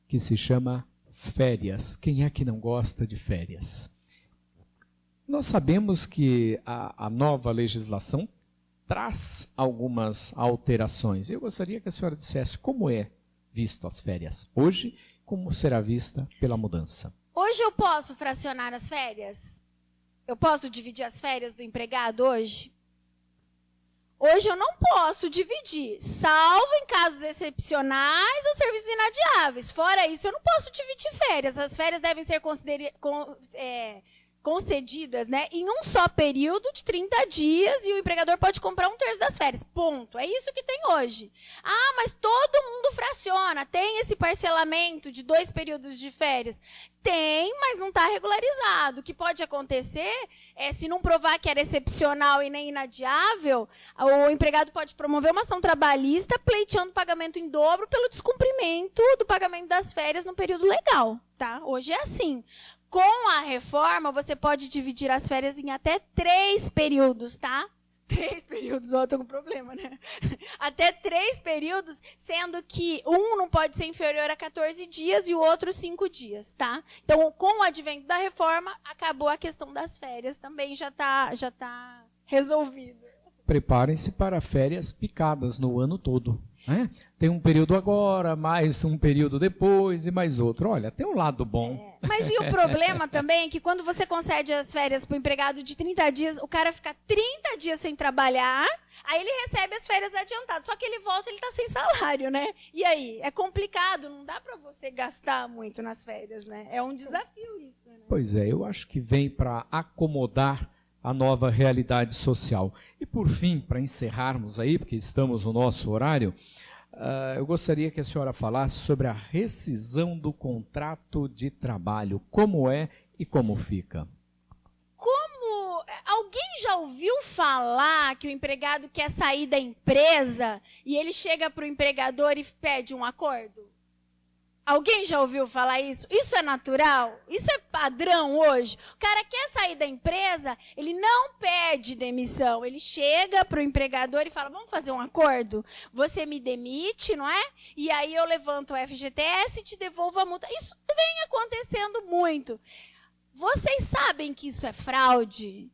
que se chama férias. Quem é que não gosta de férias? Nós sabemos que a nova legislação traz algumas alterações. Eu gostaria que a senhora dissesse como é visto as férias hoje, como será vista pela mudança. Hoje eu posso fracionar as férias? Eu posso dividir as férias do empregado hoje? Hoje eu não posso dividir, salvo em casos excepcionais ou serviços inadiáveis. Fora isso, eu não posso dividir férias. As férias devem ser concedidas, né, em um só período de 30 dias e o empregador pode comprar 1/3 das férias. Ponto. É isso que tem hoje. Mas todo mundo fraciona. Tem esse parcelamento de 2 períodos de férias? Tem, mas não está regularizado. O que pode acontecer é, se não provar que era excepcional e nem inadiável, o empregado pode promover uma ação trabalhista pleiteando pagamento em dobro pelo descumprimento do pagamento das férias no período legal. Tá? Hoje é assim. Com a reforma, você pode dividir as férias em até 3 períodos, tá? 3 períodos, tô com problema, né? Até 3 períodos, sendo que um não pode ser inferior a 14 dias e o outro 5 dias, tá? Então, com o advento da reforma, acabou a questão das férias também, já tá resolvido. Preparem-se para férias picadas no ano todo. Né? Tem um período agora, mais um período depois e mais outro. Olha, tem um lado bom. Mas e o problema também é que quando você concede as férias para o empregado de 30 dias, o cara fica 30 dias sem trabalhar, aí ele recebe as férias adiantadas. Só que ele volta, ele está sem salário, né? E aí? É complicado, não dá para você gastar muito nas férias, né? É um desafio isso, né? Pois é, eu acho que vem para acomodar a nova realidade social. E por fim, para encerrarmos aí, porque estamos no nosso horário, eu gostaria que a senhora falasse sobre a rescisão do contrato de trabalho. Como é e como fica? Alguém já ouviu falar que o empregado quer sair da empresa e ele chega para o empregador e pede um acordo? Alguém já ouviu falar isso? Isso é natural? Isso é padrão hoje? O cara quer sair da empresa, ele não pede demissão. Ele chega para o empregador e fala, vamos fazer um acordo? Você me demite, não é? E aí eu levanto o FGTS e te devolvo a multa. Isso vem acontecendo muito. Vocês sabem que isso é fraude?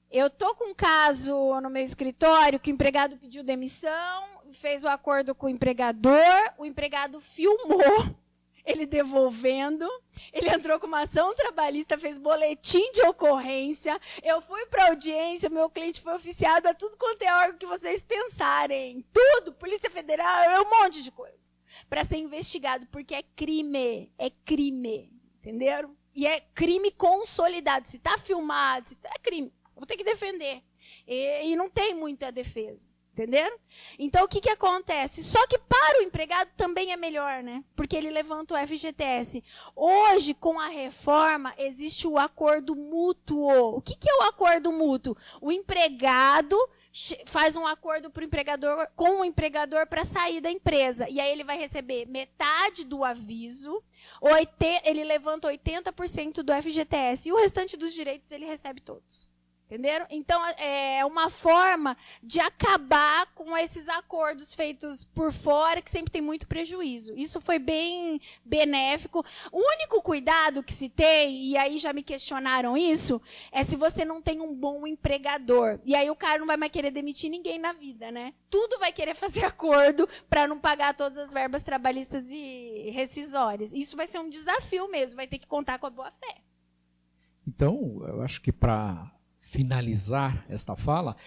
Eu estou com um caso no meu escritório que o empregado pediu demissão, fez o acordo com o empregado filmou ele devolvendo, ele entrou com uma ação trabalhista, fez boletim de ocorrência, eu fui para audiência, meu cliente foi oficiado a tudo quanto é órgão que vocês pensarem, tudo, Polícia Federal, um monte de coisa, para ser investigado, porque é crime, entenderam? E é crime consolidado, se está filmado, se é crime, eu vou ter que defender, e não tem muita defesa. Entenderam? Então, o que acontece? Só que para o empregado também é melhor, né? Porque ele levanta o FGTS. Hoje, com a reforma, existe o acordo mútuo. O que é o acordo mútuo? O empregado faz um acordo com o empregador para sair da empresa. E aí ele vai receber metade do aviso, ele levanta 80% do FGTS. E o restante dos direitos ele recebe todos. Entenderam? Então, é uma forma de acabar com esses acordos feitos por fora, que sempre tem muito prejuízo. Isso foi bem benéfico. O único cuidado que se tem, e aí já me questionaram isso, é se você não tem um bom empregador. E aí o cara não vai mais querer demitir ninguém na vida, né? Tudo vai querer fazer acordo para não pagar todas as verbas trabalhistas e rescisórias. Isso vai ser um desafio mesmo, vai ter que contar com a boa-fé. Então, eu acho que para finalizar esta fala,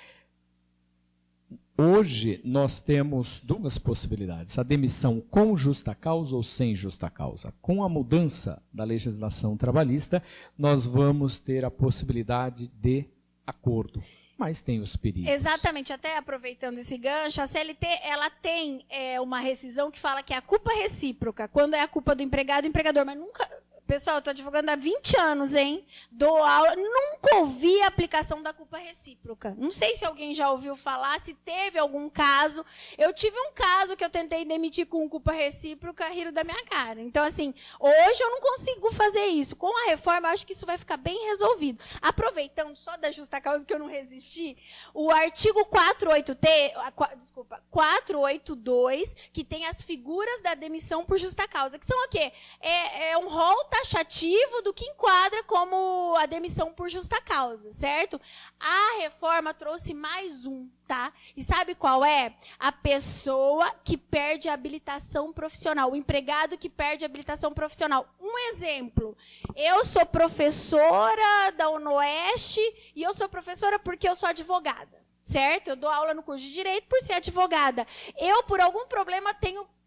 hoje nós temos duas possibilidades: a demissão com justa causa ou sem justa causa. Com a mudança da legislação trabalhista, nós vamos ter a possibilidade de acordo, mas tem os perigos. Exatamente, até aproveitando esse gancho, a CLT ela tem uma rescisão que fala que é a culpa recíproca, quando é a culpa do empregado e empregador, mas nunca... Pessoal, eu estou advogando há 20 anos, hein? Dou aula, nunca ouvi a aplicação da culpa recíproca. Não sei se alguém já ouviu falar, se teve algum caso. Eu tive um caso que eu tentei demitir com culpa recíproca, riram da minha cara. Então, assim, hoje eu não consigo fazer isso. Com a reforma, eu acho que isso vai ficar bem resolvido. Aproveitando só da justa causa que eu não resisti, o artigo 482, que tem as figuras da demissão por justa causa, que são o quê? É um rol taxativo do que enquadra como a demissão por justa causa, certo? A reforma trouxe mais um, tá? E sabe qual é? A pessoa que perde a habilitação profissional, o empregado que perde a habilitação profissional. Um exemplo, eu sou professora da UNOeste e eu sou professora porque eu sou advogada, certo? Eu dou aula no curso de Direito por ser advogada. Eu, por algum problema,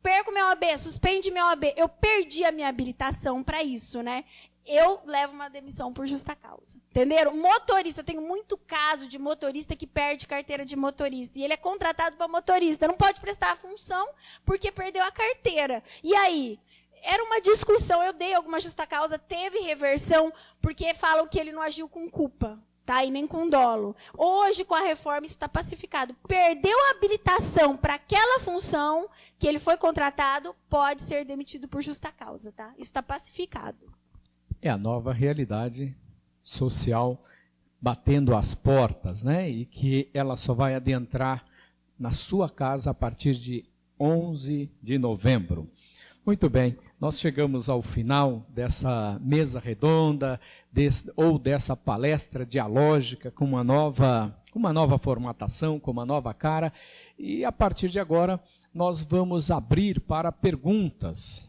perco meu OAB, suspende meu OAB. Eu perdi a minha habilitação para isso, né? Eu levo uma demissão por justa causa. Entenderam? Motorista, eu tenho muito caso de motorista que perde carteira de motorista. E ele é contratado para motorista. Não pode prestar a função porque perdeu a carteira. E aí? Era uma discussão, eu dei alguma justa causa, teve reversão, porque falam que ele não agiu com culpa. Tá? E nem com dolo. Hoje, com a reforma, isso está pacificado. Perdeu a habilitação para aquela função que ele foi contratado, pode ser demitido por justa causa. Tá? Isso está pacificado. É a nova realidade social batendo as portas, né? E que ela só vai adentrar na sua casa a partir de 11 de novembro. Muito bem, nós chegamos ao final dessa mesa redonda, dessa palestra dialógica com uma nova formatação, com uma nova cara, e a partir de agora nós vamos abrir para perguntas.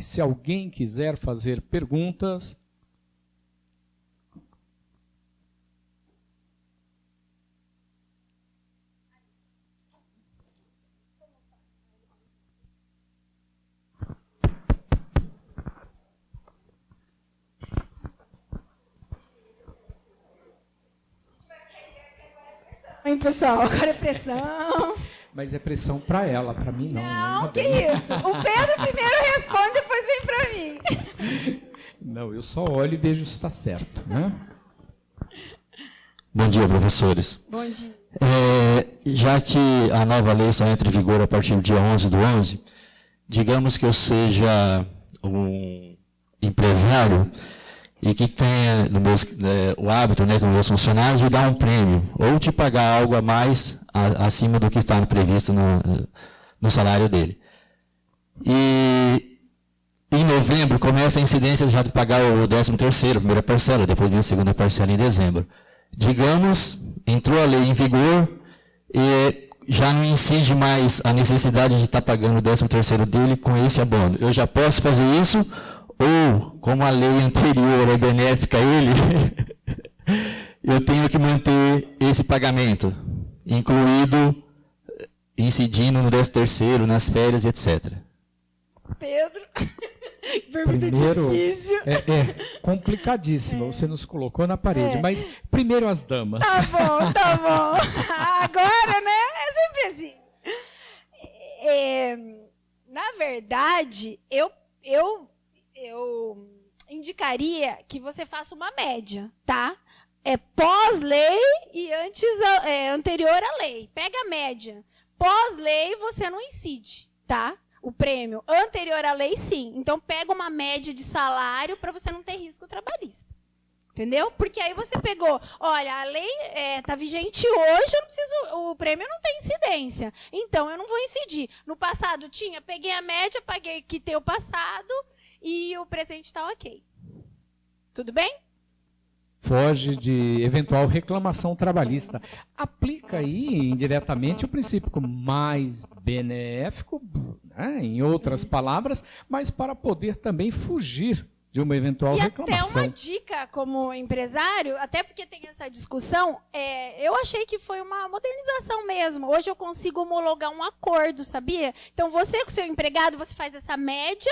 Se alguém quiser fazer perguntas... Hein, pessoal? Agora é pressão. Mas é pressão para ela, para mim não. Não, Ainda que bem. isso. O Pedro primeiro responde, depois vem para mim. Não, eu só olho e vejo se está certo, né? Bom dia, professores. Bom dia. Já que a nova lei só entra em vigor a partir do dia 11/11, digamos que eu seja um empresário e que tenha o hábito, né, com os meus funcionários, de dar um prêmio ou de pagar algo a mais acima do que está previsto no salário dele. E em novembro começa a incidência já de pagar o 13º, a primeira parcela, depois vem a segunda parcela em dezembro. Digamos, entrou a lei em vigor e já não incide mais a necessidade de estar pagando o 13º dele com esse abono. Eu já posso fazer isso? Ou, como a lei anterior é benéfica a ele, eu tenho que manter esse pagamento, incluído, incidindo no 13º, nas férias, etc. Pedro, pergunta Primeiro, difícil. é complicadíssima, você nos colocou na parede, mas primeiro as damas. Tá bom, tá bom. Agora, né? É sempre assim. Na verdade, eu indicaria que você faça uma média, tá? É pós-lei e anterior à lei. Pega a média. Pós-lei, você não incide, tá? O prêmio. Anterior à lei, sim. Então, pega uma média de salário para você não ter risco trabalhista. Entendeu? Porque aí você pegou, olha, a lei está vigente hoje, eu não preciso, o prêmio não tem incidência. Então, eu não vou incidir. No passado tinha, peguei a média, paguei, quitei o passado e o presente está ok. Tudo bem? Foge de eventual reclamação trabalhista. Aplica aí indiretamente o princípio mais benéfico, né, em outras palavras, mas para poder também fugir de uma eventual reclamação. E até uma dica como empresário, até porque tem essa discussão, eu achei que foi uma modernização mesmo. Hoje eu consigo homologar um acordo, sabia? Então você com o seu empregado, você faz essa média,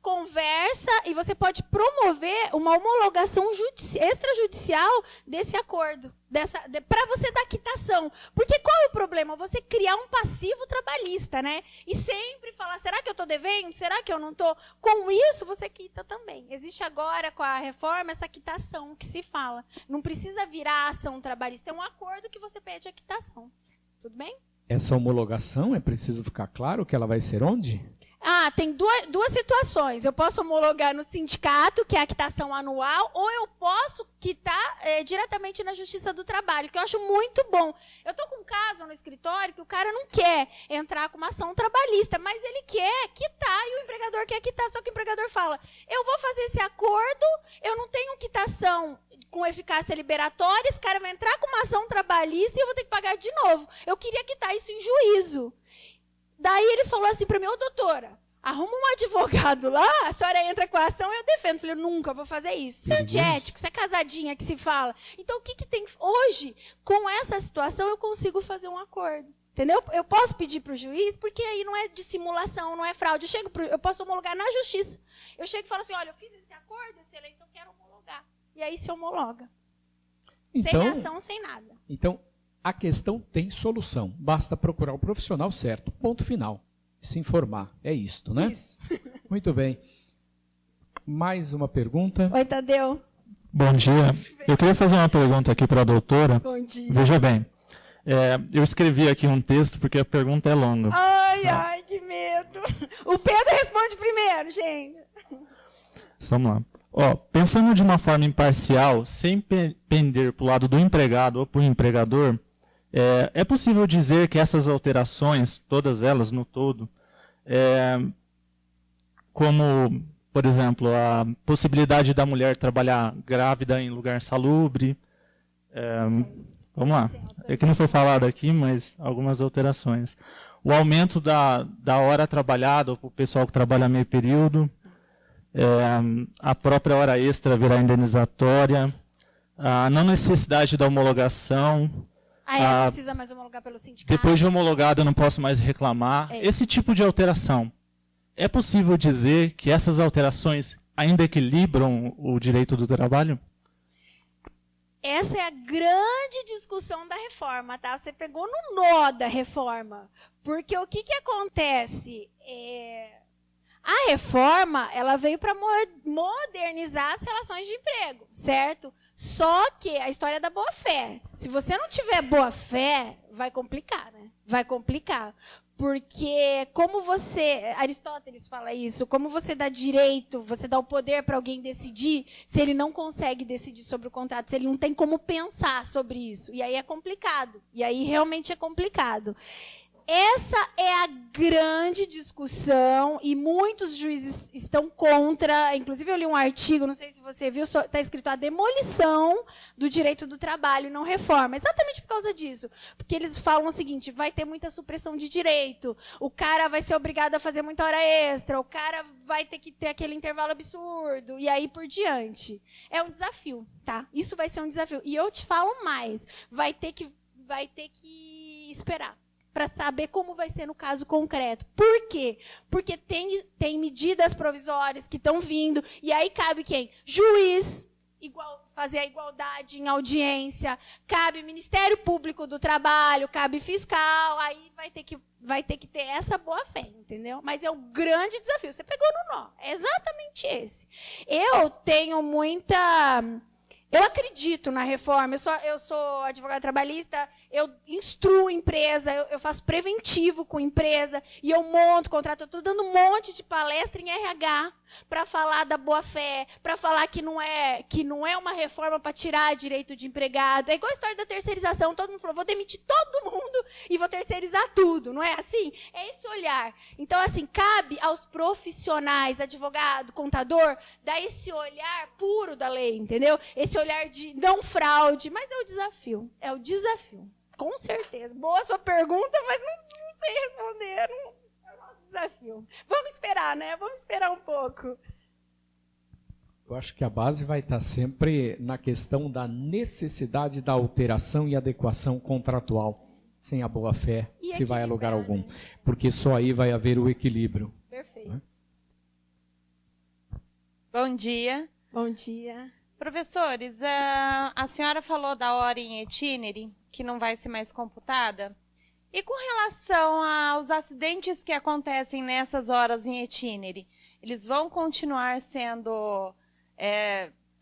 conversa e você pode promover uma homologação extrajudicial desse acordo, para você dar quitação. Porque qual é o problema? Você criar um passivo trabalhista, né? E sempre falar, será que eu estou devendo? Será que eu não estou? Com isso, você quita também. Existe agora, com a reforma, essa quitação que se fala. Não precisa virar ação trabalhista, é um acordo que você pede a quitação. Tudo bem? Essa homologação, é preciso ficar claro que ela vai ser onde? Tem duas situações. Eu posso homologar no sindicato, que é a quitação anual, ou eu posso quitar diretamente na Justiça do Trabalho, que eu acho muito bom. Eu estou com um caso no escritório que o cara não quer entrar com uma ação trabalhista, mas ele quer quitar e o empregador quer quitar, só que o empregador fala, eu vou fazer esse acordo, eu não tenho quitação com eficácia liberatória, esse cara vai entrar com uma ação trabalhista e eu vou ter que pagar de novo. Eu queria quitar isso em juízo. Daí ele falou assim para mim, ô doutora, arruma um advogado lá, a senhora entra com a ação e eu defendo. Eu falei, eu nunca vou fazer isso. Isso é antiético, isso é casadinha que se fala. Então, o que tem hoje, com essa situação, eu consigo fazer um acordo. Entendeu? Eu posso pedir para o juiz, porque aí não é dissimulação, não é fraude. Eu posso homologar na justiça. Eu chego e falo assim, olha, eu fiz esse acordo, excelência, eu quero homologar. E aí se homologa. Então, sem ação, sem nada. Então, a questão tem solução. Basta procurar o profissional certo. Ponto final. Se informar. É isto, né? Isso. Muito bem. Mais uma pergunta. Oi, Tadeu. Bom dia. Eu queria fazer uma pergunta aqui para a doutora. Bom dia. Veja bem, eu escrevi aqui um texto porque a pergunta é longa. Ai, que medo. O Pedro responde primeiro, gente. Vamos lá. Pensando de uma forma imparcial, sem pender para o lado do empregado ou para o empregador, é possível dizer que essas alterações, todas elas no todo, como, por exemplo, a possibilidade da mulher trabalhar grávida em lugar salubre, vamos lá, é que não foi falado aqui, mas algumas alterações. O aumento da hora trabalhada para o pessoal que trabalha meio período, a própria hora extra virar indenizatória, a não necessidade da homologação. Não precisa mais homologar pelo sindicato. Depois de homologado, eu não posso mais reclamar. Esse tipo de alteração, é possível dizer que essas alterações ainda equilibram o direito do trabalho? essa é a grande discussão da reforma, tá? Você pegou no nó da reforma. Porque o que acontece? A reforma, ela veio para modernizar as relações de emprego, certo? Só que a história da boa-fé. Se você não tiver boa-fé, vai complicar, né? Vai complicar. Porque como Aristóteles fala isso, como você dá direito, você dá o poder para alguém decidir, se ele não consegue decidir sobre o contrato, se ele não tem como pensar sobre isso. E aí é complicado. E aí realmente é complicado. Essa é a grande discussão e muitos juízes estão contra. Inclusive, eu li um artigo, não sei se você viu, está escrito a demolição do direito do trabalho, não reforma. Exatamente por causa disso. Porque eles falam o seguinte, vai ter muita supressão de direito, o cara vai ser obrigado a fazer muita hora extra, o cara vai ter que ter aquele intervalo absurdo, e aí por diante. É um desafio, tá? Isso vai ser um desafio. E eu te falo mais, vai ter que esperar para saber como vai ser no caso concreto. Por quê? Porque tem medidas provisórias que estão vindo, e aí cabe quem? Juiz, fazer a igualdade em audiência, cabe Ministério Público do Trabalho, cabe fiscal, aí vai ter que ter essa boa-fé, entendeu? Mas é o grande desafio. Você pegou no nó. É exatamente esse. Eu acredito na reforma, eu sou advogada trabalhista, eu instruo empresa, eu faço preventivo com empresa, e eu monto contrato, eu estou dando um monte de palestra em RH para falar da boa-fé, para falar que não é uma reforma para tirar direito de empregado. É igual a história da terceirização, todo mundo falou, vou demitir todo mundo e vou terceirizar tudo, não é assim? É esse olhar. Então, assim, cabe aos profissionais, advogado, contador, dar esse olhar puro da lei, entendeu? Esse olhar de não fraude, mas é o desafio, com certeza. Boa sua pergunta, mas não sei responder, é o nosso desafio. Vamos esperar, né? Vamos esperar um pouco. Eu acho que a base vai estar sempre na questão da necessidade da alteração e adequação contratual, sem a boa-fé, se vai a lugar algum. Né? Porque só aí vai haver o equilíbrio. Perfeito. Né? Bom dia. Bom dia. Professores, a senhora falou da hora em itinere, que não vai ser mais computada. E com relação aos acidentes que acontecem nessas horas em itinere, eles vão continuar sendo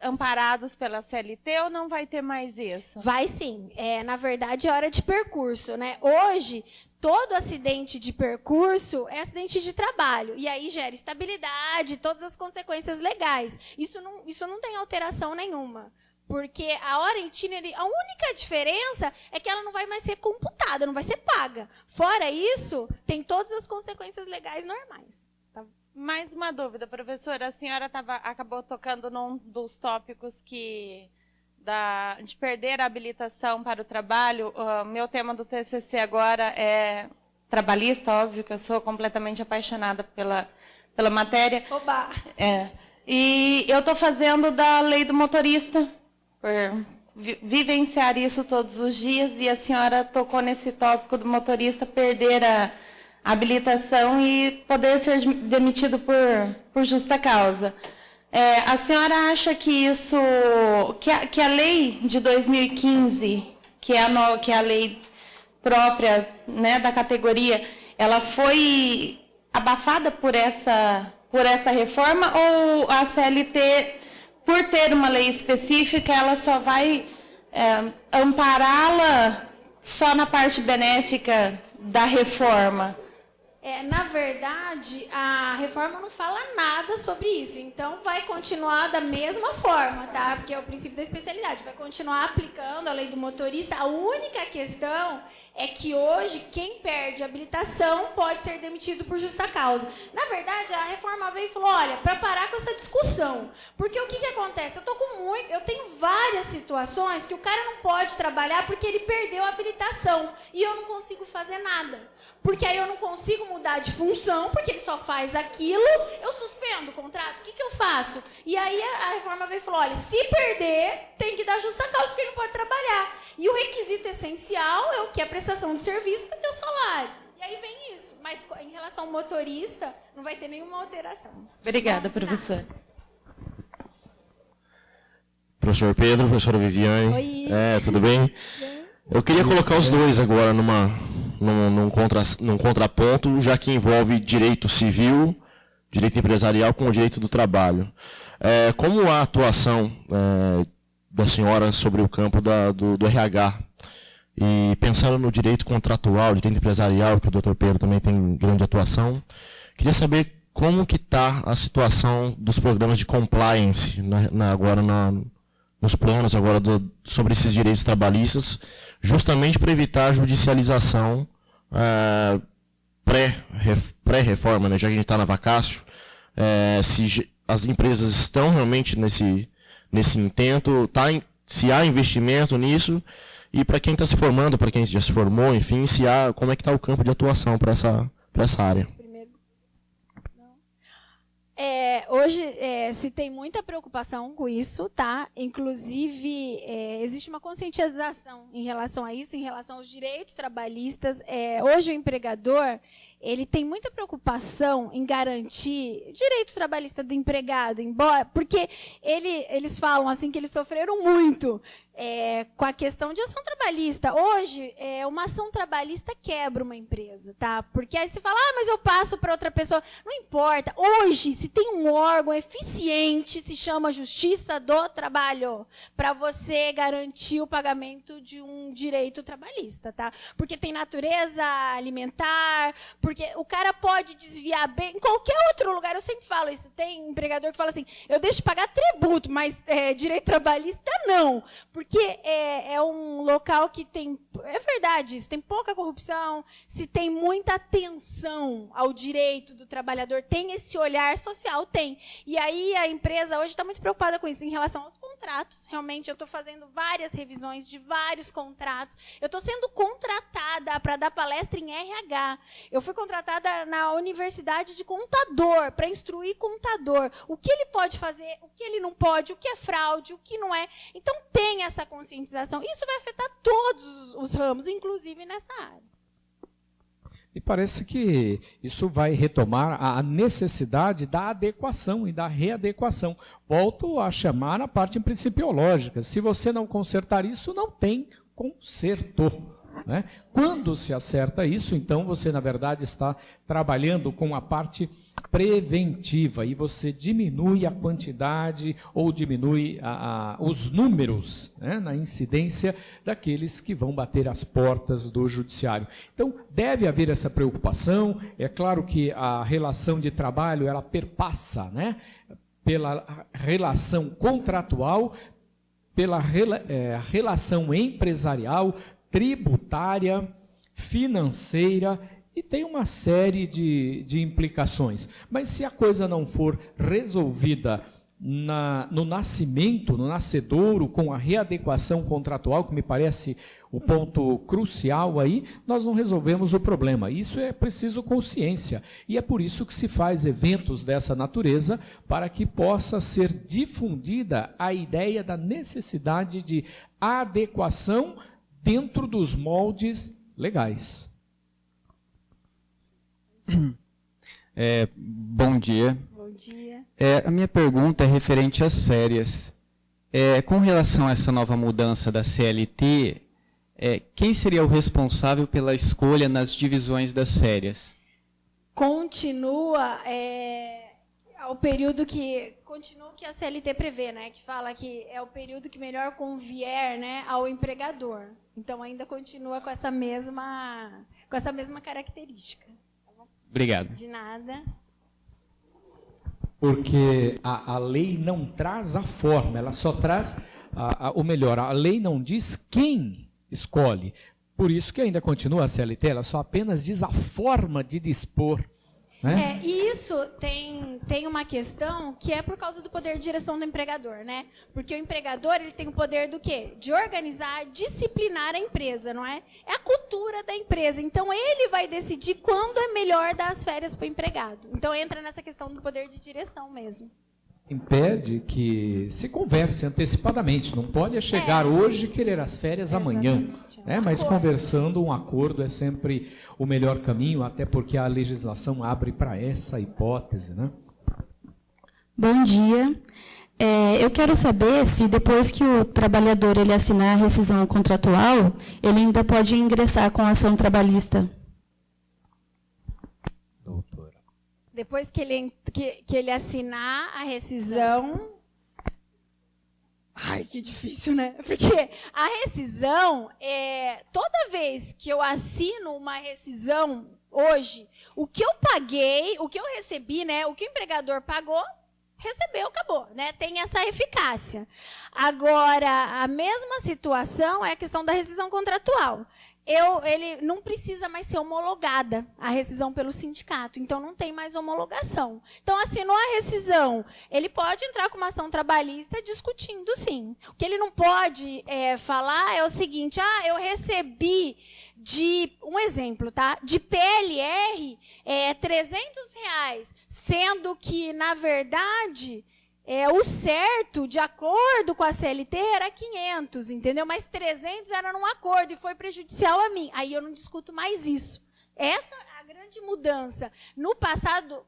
amparados pela CLT ou não vai ter mais isso? Vai sim. Na verdade, é hora de percurso, né? Hoje, todo acidente de percurso é acidente de trabalho. E aí gera estabilidade, todas as consequências legais. Isso não tem alteração nenhuma. Porque a hora itinere, a única diferença é que ela não vai mais ser computada, não vai ser paga. Fora isso, tem todas as consequências legais normais. Tá? Mais uma dúvida, professora. A senhora acabou tocando num dos tópicos de perder a habilitação para o trabalho. Meu tema do TCC agora é trabalhista, óbvio que eu sou completamente apaixonada pela matéria. Oba! E eu estou fazendo da lei do motorista, por vivenciar isso todos os dias, e a senhora tocou nesse tópico do motorista perder a habilitação e poder ser demitido por justa causa. A senhora acha que que a lei de 2015, que é a lei própria, né, da categoria, ela foi abafada por essa reforma, ou a CLT, por ter uma lei específica, ela só vai ampará-la só na parte benéfica da reforma? Na verdade, a reforma não fala nada sobre isso. Então, vai continuar da mesma forma, tá? Porque é o princípio da especialidade. Vai continuar aplicando a lei do motorista. A única questão é que hoje, quem perde a habilitação pode ser demitido por justa causa. Na verdade, a reforma veio e falou, olha, para parar com essa discussão. Porque o que acontece? Eu tenho várias situações que o cara não pode trabalhar porque ele perdeu a habilitação. E eu não consigo fazer nada. Porque aí eu não consigo mudar de função, porque ele só faz aquilo, eu suspendo o contrato, o que eu faço? E aí a reforma veio e falou, olha, se perder, tem que dar justa causa, porque ele não pode trabalhar. E o requisito essencial é o que? A prestação de serviço para ter o salário. E aí vem isso. Mas em relação ao motorista, não vai ter nenhuma alteração. Obrigada, professora. Professor Pedro, professora Viviane. Oi. Tudo bem? Eu queria colocar os dois agora num contraponto, já que envolve direito civil, direito empresarial com o direito do trabalho. Como a atuação da senhora sobre o campo do RH? E pensando no direito contratual, direito empresarial, que o Dr. Pedro também tem grande atuação, queria saber como que está a situação dos programas de compliance nos planos agora sobre esses direitos trabalhistas, justamente para evitar a judicialização pré-reforma, né? Já que a gente está na vacácio, se as empresas estão realmente nesse intento, se há investimento nisso, e para quem está se formando, para quem já se formou, enfim, como é que está o campo de atuação para essa área? Hoje se tem muita preocupação com isso, tá? Inclusive, existe uma conscientização em relação a isso, em relação aos direitos trabalhistas. Hoje o empregador ele tem muita preocupação em garantir direitos trabalhistas do empregado, porque eles falam assim que eles sofreram muito com a questão de ação trabalhista. Hoje, uma ação trabalhista quebra uma empresa, tá? Porque aí você fala, mas eu passo para outra pessoa. Não importa. Hoje, se tem um órgão eficiente, se chama Justiça do Trabalho, para você garantir o pagamento de um direito trabalhista, tá? Porque tem natureza alimentar, porque o cara pode desviar bem em qualquer outro lugar. Eu sempre falo isso. Tem empregador que fala assim, eu deixo de pagar tributo, mas direito trabalhista não. Porque é um local que tem... É verdade isso, tem pouca corrupção, se tem muita atenção ao direito do trabalhador, tem esse olhar social, tem. E aí a empresa hoje está muito preocupada com isso, em relação aos contratos. Realmente, eu estou fazendo várias revisões de vários contratos. Eu estou sendo contratada para dar palestra em RH. Eu fui contratada na Universidade de Contador, para instruir contador. O que ele pode fazer, o que ele não pode, o que é fraude, o que não é. Então, tem essa conscientização. Isso vai afetar todos os ramos, inclusive nessa área. E parece que isso vai retomar a necessidade da adequação e da readequação. Volto a chamar a parte principiológica. Se você não consertar isso, não tem conserto. Né? Quando se acerta isso, então você, na verdade, está trabalhando com a parte preventiva e você diminui a quantidade ou diminui os números, né, na incidência daqueles que vão bater as portas do judiciário. Então, deve haver essa preocupação. É claro que a relação de trabalho ela perpassa, né, pela relação contratual, pela relação empresarial, tributária, financeira, e tem uma série de implicações. Mas se a coisa não for resolvida no nascimento, no nascedouro, com a readequação contratual, que me parece o ponto crucial aí, nós não resolvemos o problema. Isso é preciso consciência. E é por isso que se faz eventos dessa natureza, para que possa ser difundida a ideia da necessidade de adequação dentro dos moldes legais. Bom dia. Bom dia. A minha pergunta é referente às férias. Com relação a essa nova mudança da CLT, quem seria o responsável pela escolha nas divisões das férias? Continua o período que a CLT prevê, né? Que fala que é o período que melhor convier, né, ao empregador. Então ainda continua com essa mesma característica. Obrigado. De nada. Porque a lei não traz a forma, ela só traz o melhor. A lei não diz quem escolhe. Por isso que ainda continua a CLT, ela só apenas diz a forma de dispor. Né? E isso tem uma questão que é por causa do poder de direção do empregador, né? Porque o empregador ele tem o poder do quê? De organizar, disciplinar a empresa, não é? É a cultura da empresa. Então, ele vai decidir quando é melhor dar as férias para o empregado. Então, entra nessa questão do poder de direção mesmo. Impede que se converse antecipadamente. Não pode chegar hoje e querer as férias amanhã. Mas conversando, um acordo é sempre o melhor caminho, até porque a legislação abre para essa hipótese. Né? Bom dia. Eu quero saber se depois que o trabalhador ele assinar a rescisão contratual, ele ainda pode ingressar com a ação trabalhista. Doutora. Depois que ele assinar a rescisão... Ai, que difícil, né? Porque a rescisão, toda vez que eu assino uma rescisão hoje, o que eu paguei, o que eu recebi, né? O que o empregador pagou, recebeu, acabou, né? Tem essa eficácia. Agora, a mesma situação é a questão da rescisão contratual. Ele não precisa mais ser homologada, a rescisão pelo sindicato, então não tem mais homologação. Então, assinou a rescisão, ele pode entrar com uma ação trabalhista discutindo, sim. O que ele não pode falar é o seguinte, eu recebi um exemplo, tá? De PLR, R$300, sendo que, na verdade... o certo, de acordo com a CLT, era 500, entendeu? Mas 300 era num acordo e foi prejudicial a mim. Aí eu não discuto mais isso. Essa é a grande mudança. No passado,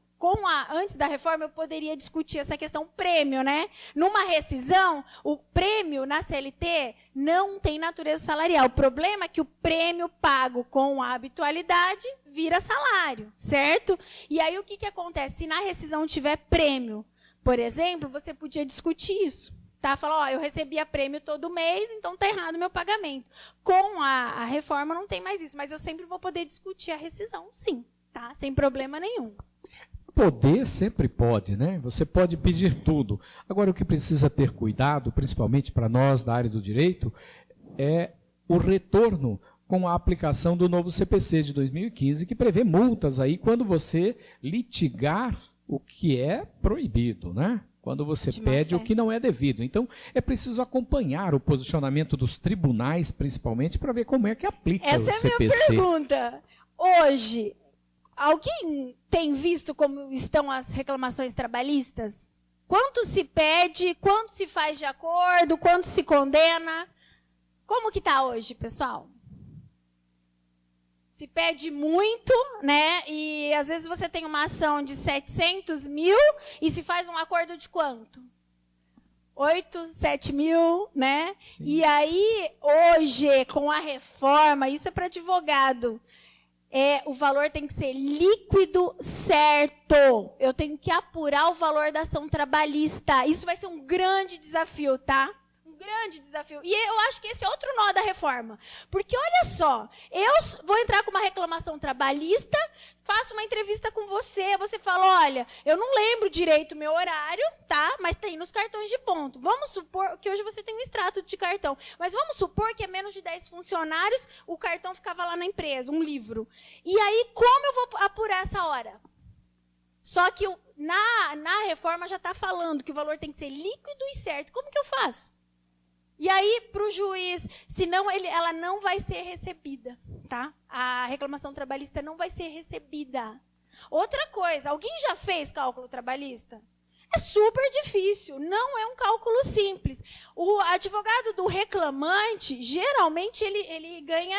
antes da reforma, eu poderia discutir essa questão prêmio, né? Numa rescisão, o prêmio na CLT não tem natureza salarial. O problema é que o prêmio pago com a habitualidade vira salário, certo? E aí o que acontece? Se na rescisão tiver prêmio, por exemplo, você podia discutir isso. Tá? Falar, eu recebia prêmio todo mês, então está errado o meu pagamento. Com a reforma não tem mais isso, mas eu sempre vou poder discutir a rescisão, sim, tá? Sem problema nenhum. Poder sempre pode, né? Você pode pedir tudo. Agora, o que precisa ter cuidado, principalmente para nós da área do direito, é o retorno com a aplicação do novo CPC de 2015, que prevê multas aí quando você litigar o que é proibido, né? Quando você pede o que não é devido. Então, é preciso acompanhar o posicionamento dos tribunais, principalmente, para ver como é que aplica o CPC. Essa é a minha pergunta. Hoje, alguém tem visto como estão as reclamações trabalhistas? Quanto se pede, quanto se faz de acordo, quanto se condena? Como que está hoje, pessoal? Se pede muito, né? E às vezes você tem uma ação de 700 mil e se faz um acordo de quanto? 8, 7 mil, né? Sim. E aí, hoje, com a reforma, isso é para advogado, o valor tem que ser líquido certo. Eu tenho que apurar o valor da ação trabalhista. Isso vai ser um grande desafio, tá? Grande desafio. E eu acho que esse é outro nó da reforma. Porque, olha só, eu vou entrar com uma reclamação trabalhista, faço uma entrevista com você, você fala, olha, eu não lembro direito o meu horário, tá? Mas tem nos cartões de ponto. Vamos supor que hoje você tem um extrato de cartão, mas vamos supor que é menos de 10 funcionários, o cartão ficava lá na empresa, um livro. E aí, como eu vou apurar essa hora? Só que na reforma já está falando que o valor tem que ser líquido e certo. Como que eu faço? E aí, para o juiz, senão ela não vai ser recebida, tá? A reclamação trabalhista não vai ser recebida. Outra coisa, alguém já fez cálculo trabalhista? É super difícil, não é um cálculo simples. O advogado do reclamante, geralmente, ele ganha,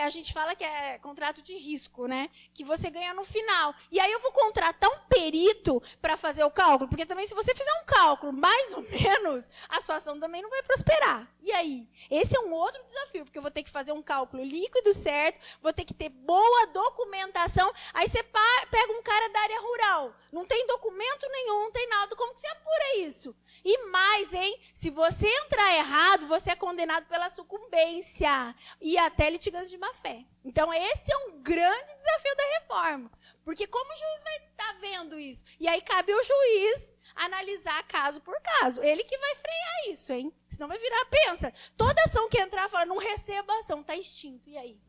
a gente fala que é contrato de risco, né? Que você ganha no final. E aí eu vou contratar um perito para fazer o cálculo, porque também se você fizer um cálculo mais ou menos, a sua ação também não vai prosperar. E aí? Esse é um outro desafio, porque eu vou ter que fazer um cálculo líquido certo, vou ter que ter boa documentação. Aí você pega um cara da área rural, não tem documento nenhum, não tem nada. Como que você apura isso? E mais, hein? Se você entrar errado, você é condenado pela sucumbência e até litigância de má-fé. Então, esse é um grande desafio da reforma. Porque como o juiz vai estar vendo isso? E aí cabe ao juiz analisar caso por caso. Ele que vai frear isso, hein? Senão vai virar, pensa, toda ação que entrar, fala, não receba a ação, está extinto. E aí?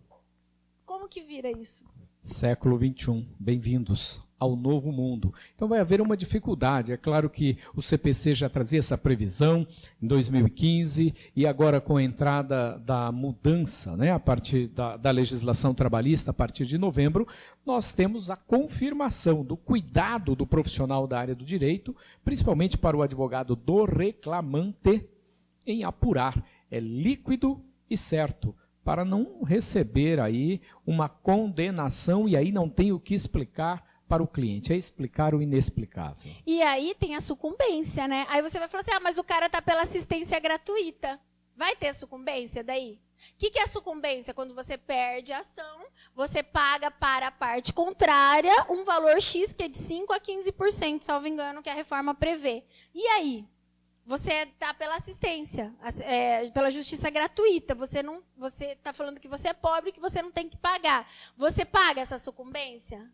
Como que vira isso? Século XXI, bem-vindos ao novo mundo. Então vai haver uma dificuldade. É claro que o CPC já trazia essa previsão em 2015 e agora com a entrada da mudança, né, a partir da legislação trabalhista, a partir de novembro, nós temos a confirmação do cuidado do profissional da área do direito, principalmente para o advogado do reclamante, em apurar. É líquido e certo, para não receber aí uma condenação e aí não tem o que explicar para o cliente, é explicar o inexplicável. E aí tem a sucumbência, né? Aí você vai falar assim, mas o cara está pela assistência gratuita. Vai ter sucumbência daí? O que é sucumbência? Quando você perde a ação, você paga para a parte contrária um valor X, que é de 5% a 15%, salvo engano, que a reforma prevê. E aí? Você está pela assistência, pela justiça gratuita. Você está falando que você é pobre, que você não tem que pagar. Você paga essa sucumbência?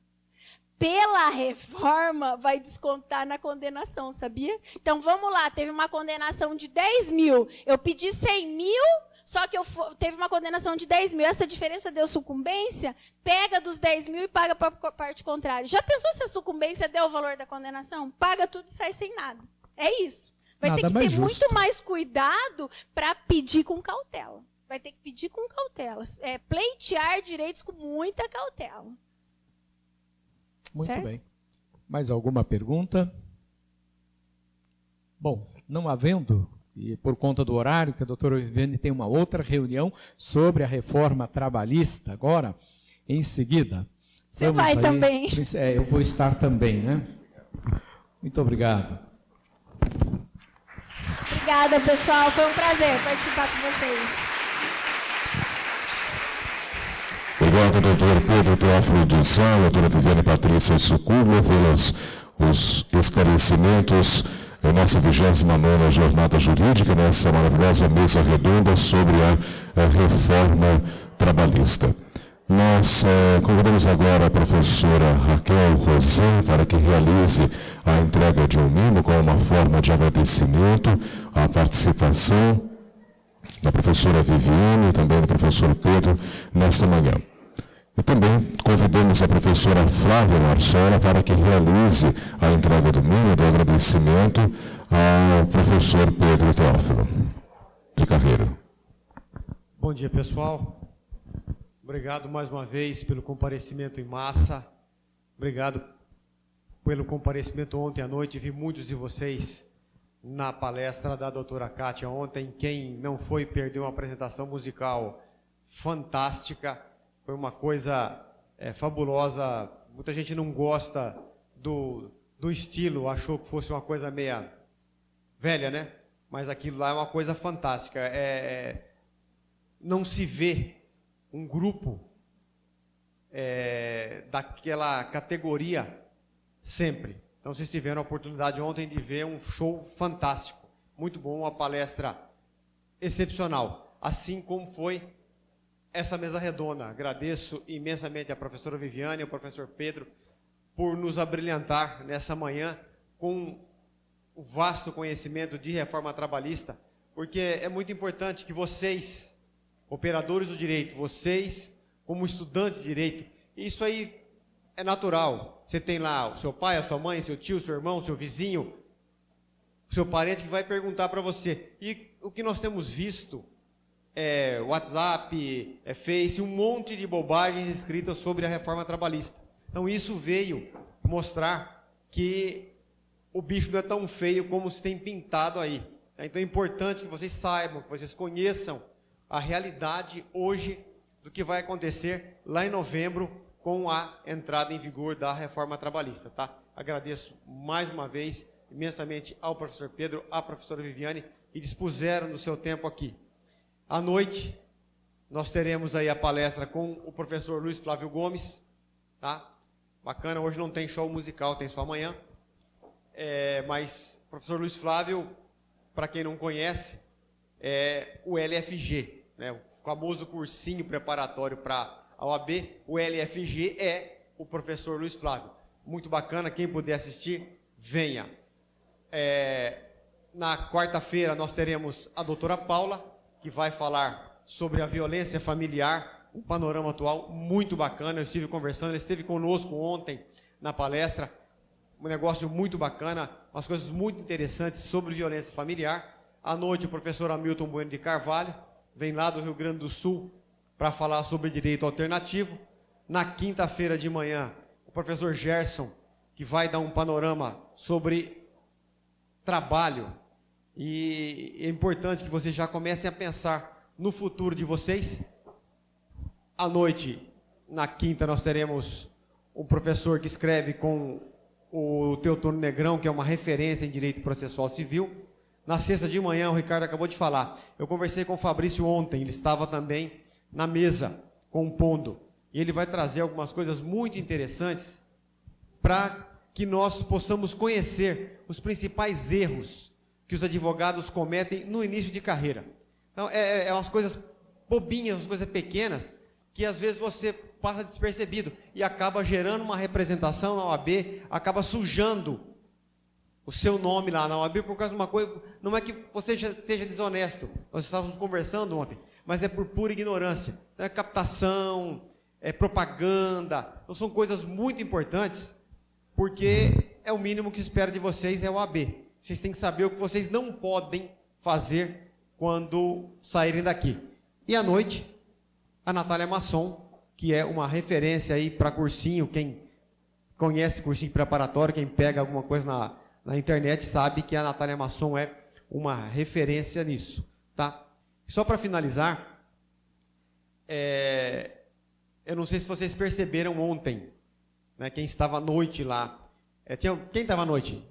Pela reforma, vai descontar na condenação, sabia? Então, vamos lá, teve uma condenação de 10 mil. Eu pedi 100 mil, só que teve uma condenação de 10 mil. Essa diferença deu sucumbência? Pega dos 10 mil e paga para a parte contrária. Já pensou se a sucumbência deu o valor da condenação? Paga tudo e sai sem nada. É isso. Vai ter que ter muito mais cuidado para pedir com cautela. Vai ter que pedir com cautela. Pleitear direitos com muita cautela. Muito certo? bem. Mais alguma pergunta? Bom, não havendo, e por conta do horário, que a doutora Viviane tem uma outra reunião sobre a reforma trabalhista agora, em seguida. Você vai também. Eu vou estar também, né? Muito obrigado. Obrigada, pessoal. Foi um prazer participar com vocês. Obrigado, doutor Pedro Teófilo de Sá, doutora Viviane Patrícia Sucublo, pelos os esclarecimentos nessa 29ª Jornada Jurídica, nessa maravilhosa mesa redonda sobre a reforma trabalhista. Nós convidamos agora a professora Raquel Rosé para que realize a entrega de um mimo como uma forma de agradecimento à participação da professora Viviane e também do professor Pedro nesta manhã. E também convidamos a professora Flávia Marsola para que realize a entrega do mimo do agradecimento ao professor Pedro Teófilo de Carreiro. Bom dia, pessoal. Obrigado mais uma vez pelo comparecimento em massa. Obrigado pelo comparecimento ontem à noite. Vi muitos de vocês na palestra da doutora Kátia ontem. Quem não foi, perdeu uma apresentação musical fantástica. Foi uma coisa fabulosa. Muita gente não gosta do estilo, achou que fosse uma coisa meia velha, né? Mas aquilo lá é uma coisa fantástica. Não se vê um grupo daquela categoria sempre. Então, vocês tiveram a oportunidade ontem de ver um show fantástico. Muito bom, uma palestra excepcional. Assim como foi essa mesa redonda. Agradeço imensamente a professora Viviane e ao professor Pedro por nos abrilhantar nessa manhã com o vasto conhecimento de reforma trabalhista, porque é muito importante que vocês, operadores do direito, vocês, como estudantes de direito, isso aí é natural. Você tem lá o seu pai, a sua mãe, seu tio, seu irmão, seu vizinho, seu parente que vai perguntar para você. E o que nós temos visto WhatsApp, Face, um monte de bobagens escritas sobre a reforma trabalhista. Então isso veio mostrar que o bicho não é tão feio como se tem pintado aí. Então é importante que vocês saibam, que vocês conheçam a realidade hoje do que vai acontecer lá em novembro com a entrada em vigor da reforma trabalhista, tá? Agradeço mais uma vez imensamente ao professor Pedro, à professora Viviane, que dispuseram do seu tempo aqui. À noite, nós teremos aí a palestra com o professor Luiz Flávio Gomes, tá? Bacana, hoje não tem show musical, tem só amanhã. Mas o professor Luiz Flávio, para quem não conhece, é o LFG, né? O famoso cursinho preparatório para a OAB. O LFG é o professor Luiz Flávio. Muito bacana, quem puder assistir, venha. Na quarta-feira nós teremos a doutora Paula, que vai falar sobre a violência familiar, um panorama atual muito bacana. Eu estive conversando, ele esteve conosco ontem na palestra, um negócio muito bacana, umas coisas muito interessantes sobre violência familiar. À noite, o professor Hamilton Bueno de Carvalho vem lá do Rio Grande do Sul para falar sobre direito alternativo. Na quinta-feira de manhã, o professor Gerson, que vai dar um panorama sobre trabalho. E é importante que vocês já comecem a pensar no futuro de vocês. À noite, na quinta, nós teremos um professor que escreve com o Teotônio Negrão, que é uma referência em direito processual civil. Na sexta de manhã, o Ricardo acabou de falar, eu conversei com o Fabrício ontem, ele estava também na mesa, compondo, e ele vai trazer algumas coisas muito interessantes para que nós possamos conhecer os principais erros que os advogados cometem no início de carreira. Então, é umas coisas bobinhas, umas coisas pequenas, que às vezes você passa despercebido e acaba gerando uma representação na OAB, acaba sujando o seu nome lá na OAB por causa de uma coisa, não é que você seja desonesto, nós estávamos conversando ontem, mas é por pura ignorância. Então, é captação, é propaganda, então são coisas muito importantes, porque é o mínimo que se espera de vocês, é a OAB. Vocês têm que saber o que vocês não podem fazer quando saírem daqui. E à noite, a Natália Masson, que é uma referência aí para cursinho, quem conhece cursinho preparatório, quem pega alguma coisa na internet sabe que a Natália Masson é uma referência nisso, tá? Só para finalizar, eu não sei se vocês perceberam ontem, né, quem estava à noite lá, quem estava à noite?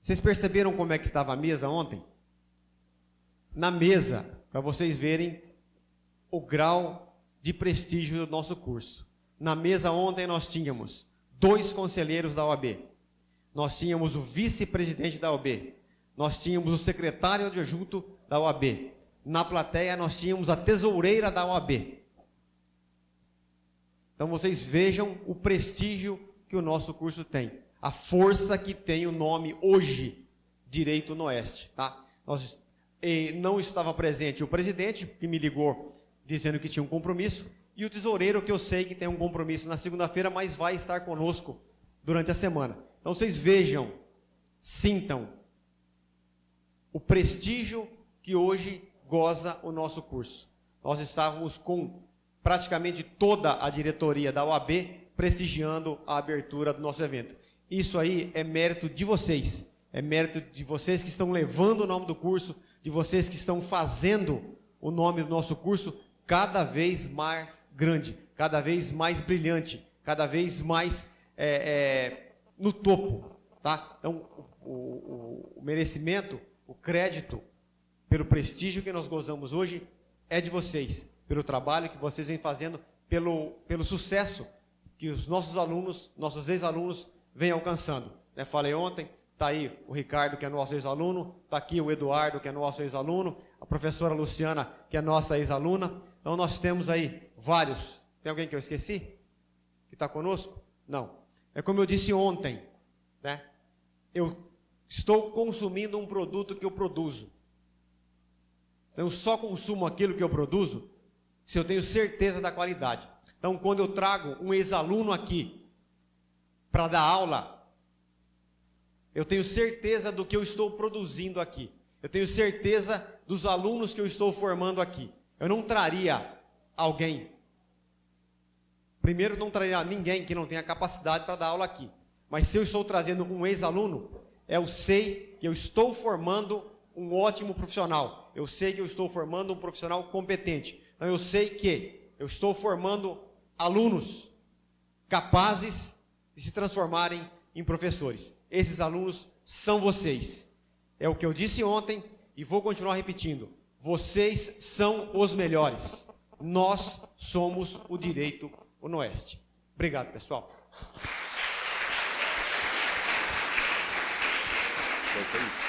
Vocês perceberam como é que estava a mesa ontem? Na mesa, para vocês verem o grau de prestígio do nosso curso. Na mesa ontem nós tínhamos 2 conselheiros da OAB, nós tínhamos o vice-presidente da OAB, nós tínhamos o secretário adjunto da OAB, na plateia nós tínhamos a tesoureira da OAB. Então vocês vejam o prestígio que o nosso curso tem, a força que tem o nome hoje, Direito no Oeste, tá? Não estava presente o presidente, que me ligou dizendo que tinha um compromisso, e o tesoureiro, que eu sei que tem um compromisso na segunda-feira, mas vai estar conosco durante a semana. Então vocês vejam, sintam o prestígio que hoje goza o nosso curso. Nós estávamos com praticamente toda a diretoria da OAB prestigiando a abertura do nosso evento. Isso aí é mérito de vocês, é mérito de vocês que estão levando o nome do curso, de vocês que estão fazendo o nome do nosso curso cada vez mais grande, cada vez mais brilhante, cada vez mais no topo, tá? Então, o merecimento, o crédito pelo prestígio que nós gozamos hoje é de vocês, pelo trabalho que vocês vêm fazendo, pelo sucesso que os nossos alunos, nossos ex-alunos, vêm alcançando. Falei ontem, está aí o Ricardo, que é nosso ex-aluno, está aqui o Eduardo, que é nosso ex-aluno, a professora Luciana, que é nossa ex-aluna. Então, nós temos aí vários. Tem alguém que eu esqueci? Que está conosco? Não. É como eu disse ontem, né? Eu estou consumindo um produto que eu produzo. Eu só consumo aquilo que eu produzo se eu tenho certeza da qualidade. Então, quando eu trago um ex-aluno aqui para dar aula, eu tenho certeza do que eu estou produzindo aqui. Eu tenho certeza dos alunos que eu estou formando aqui. Eu não traria alguém. Primeiro, não traria ninguém que não tenha capacidade para dar aula aqui. Mas se eu estou trazendo um ex-aluno, eu sei que eu estou formando um ótimo profissional. Eu sei que eu estou formando um profissional competente. Então, eu sei que eu estou formando alunos capazes de se transformarem em professores. Esses alunos são vocês. É o que eu disse ontem e vou continuar repetindo. Vocês são os melhores. Nós somos o Direito no Oeste. Obrigado, pessoal. Show.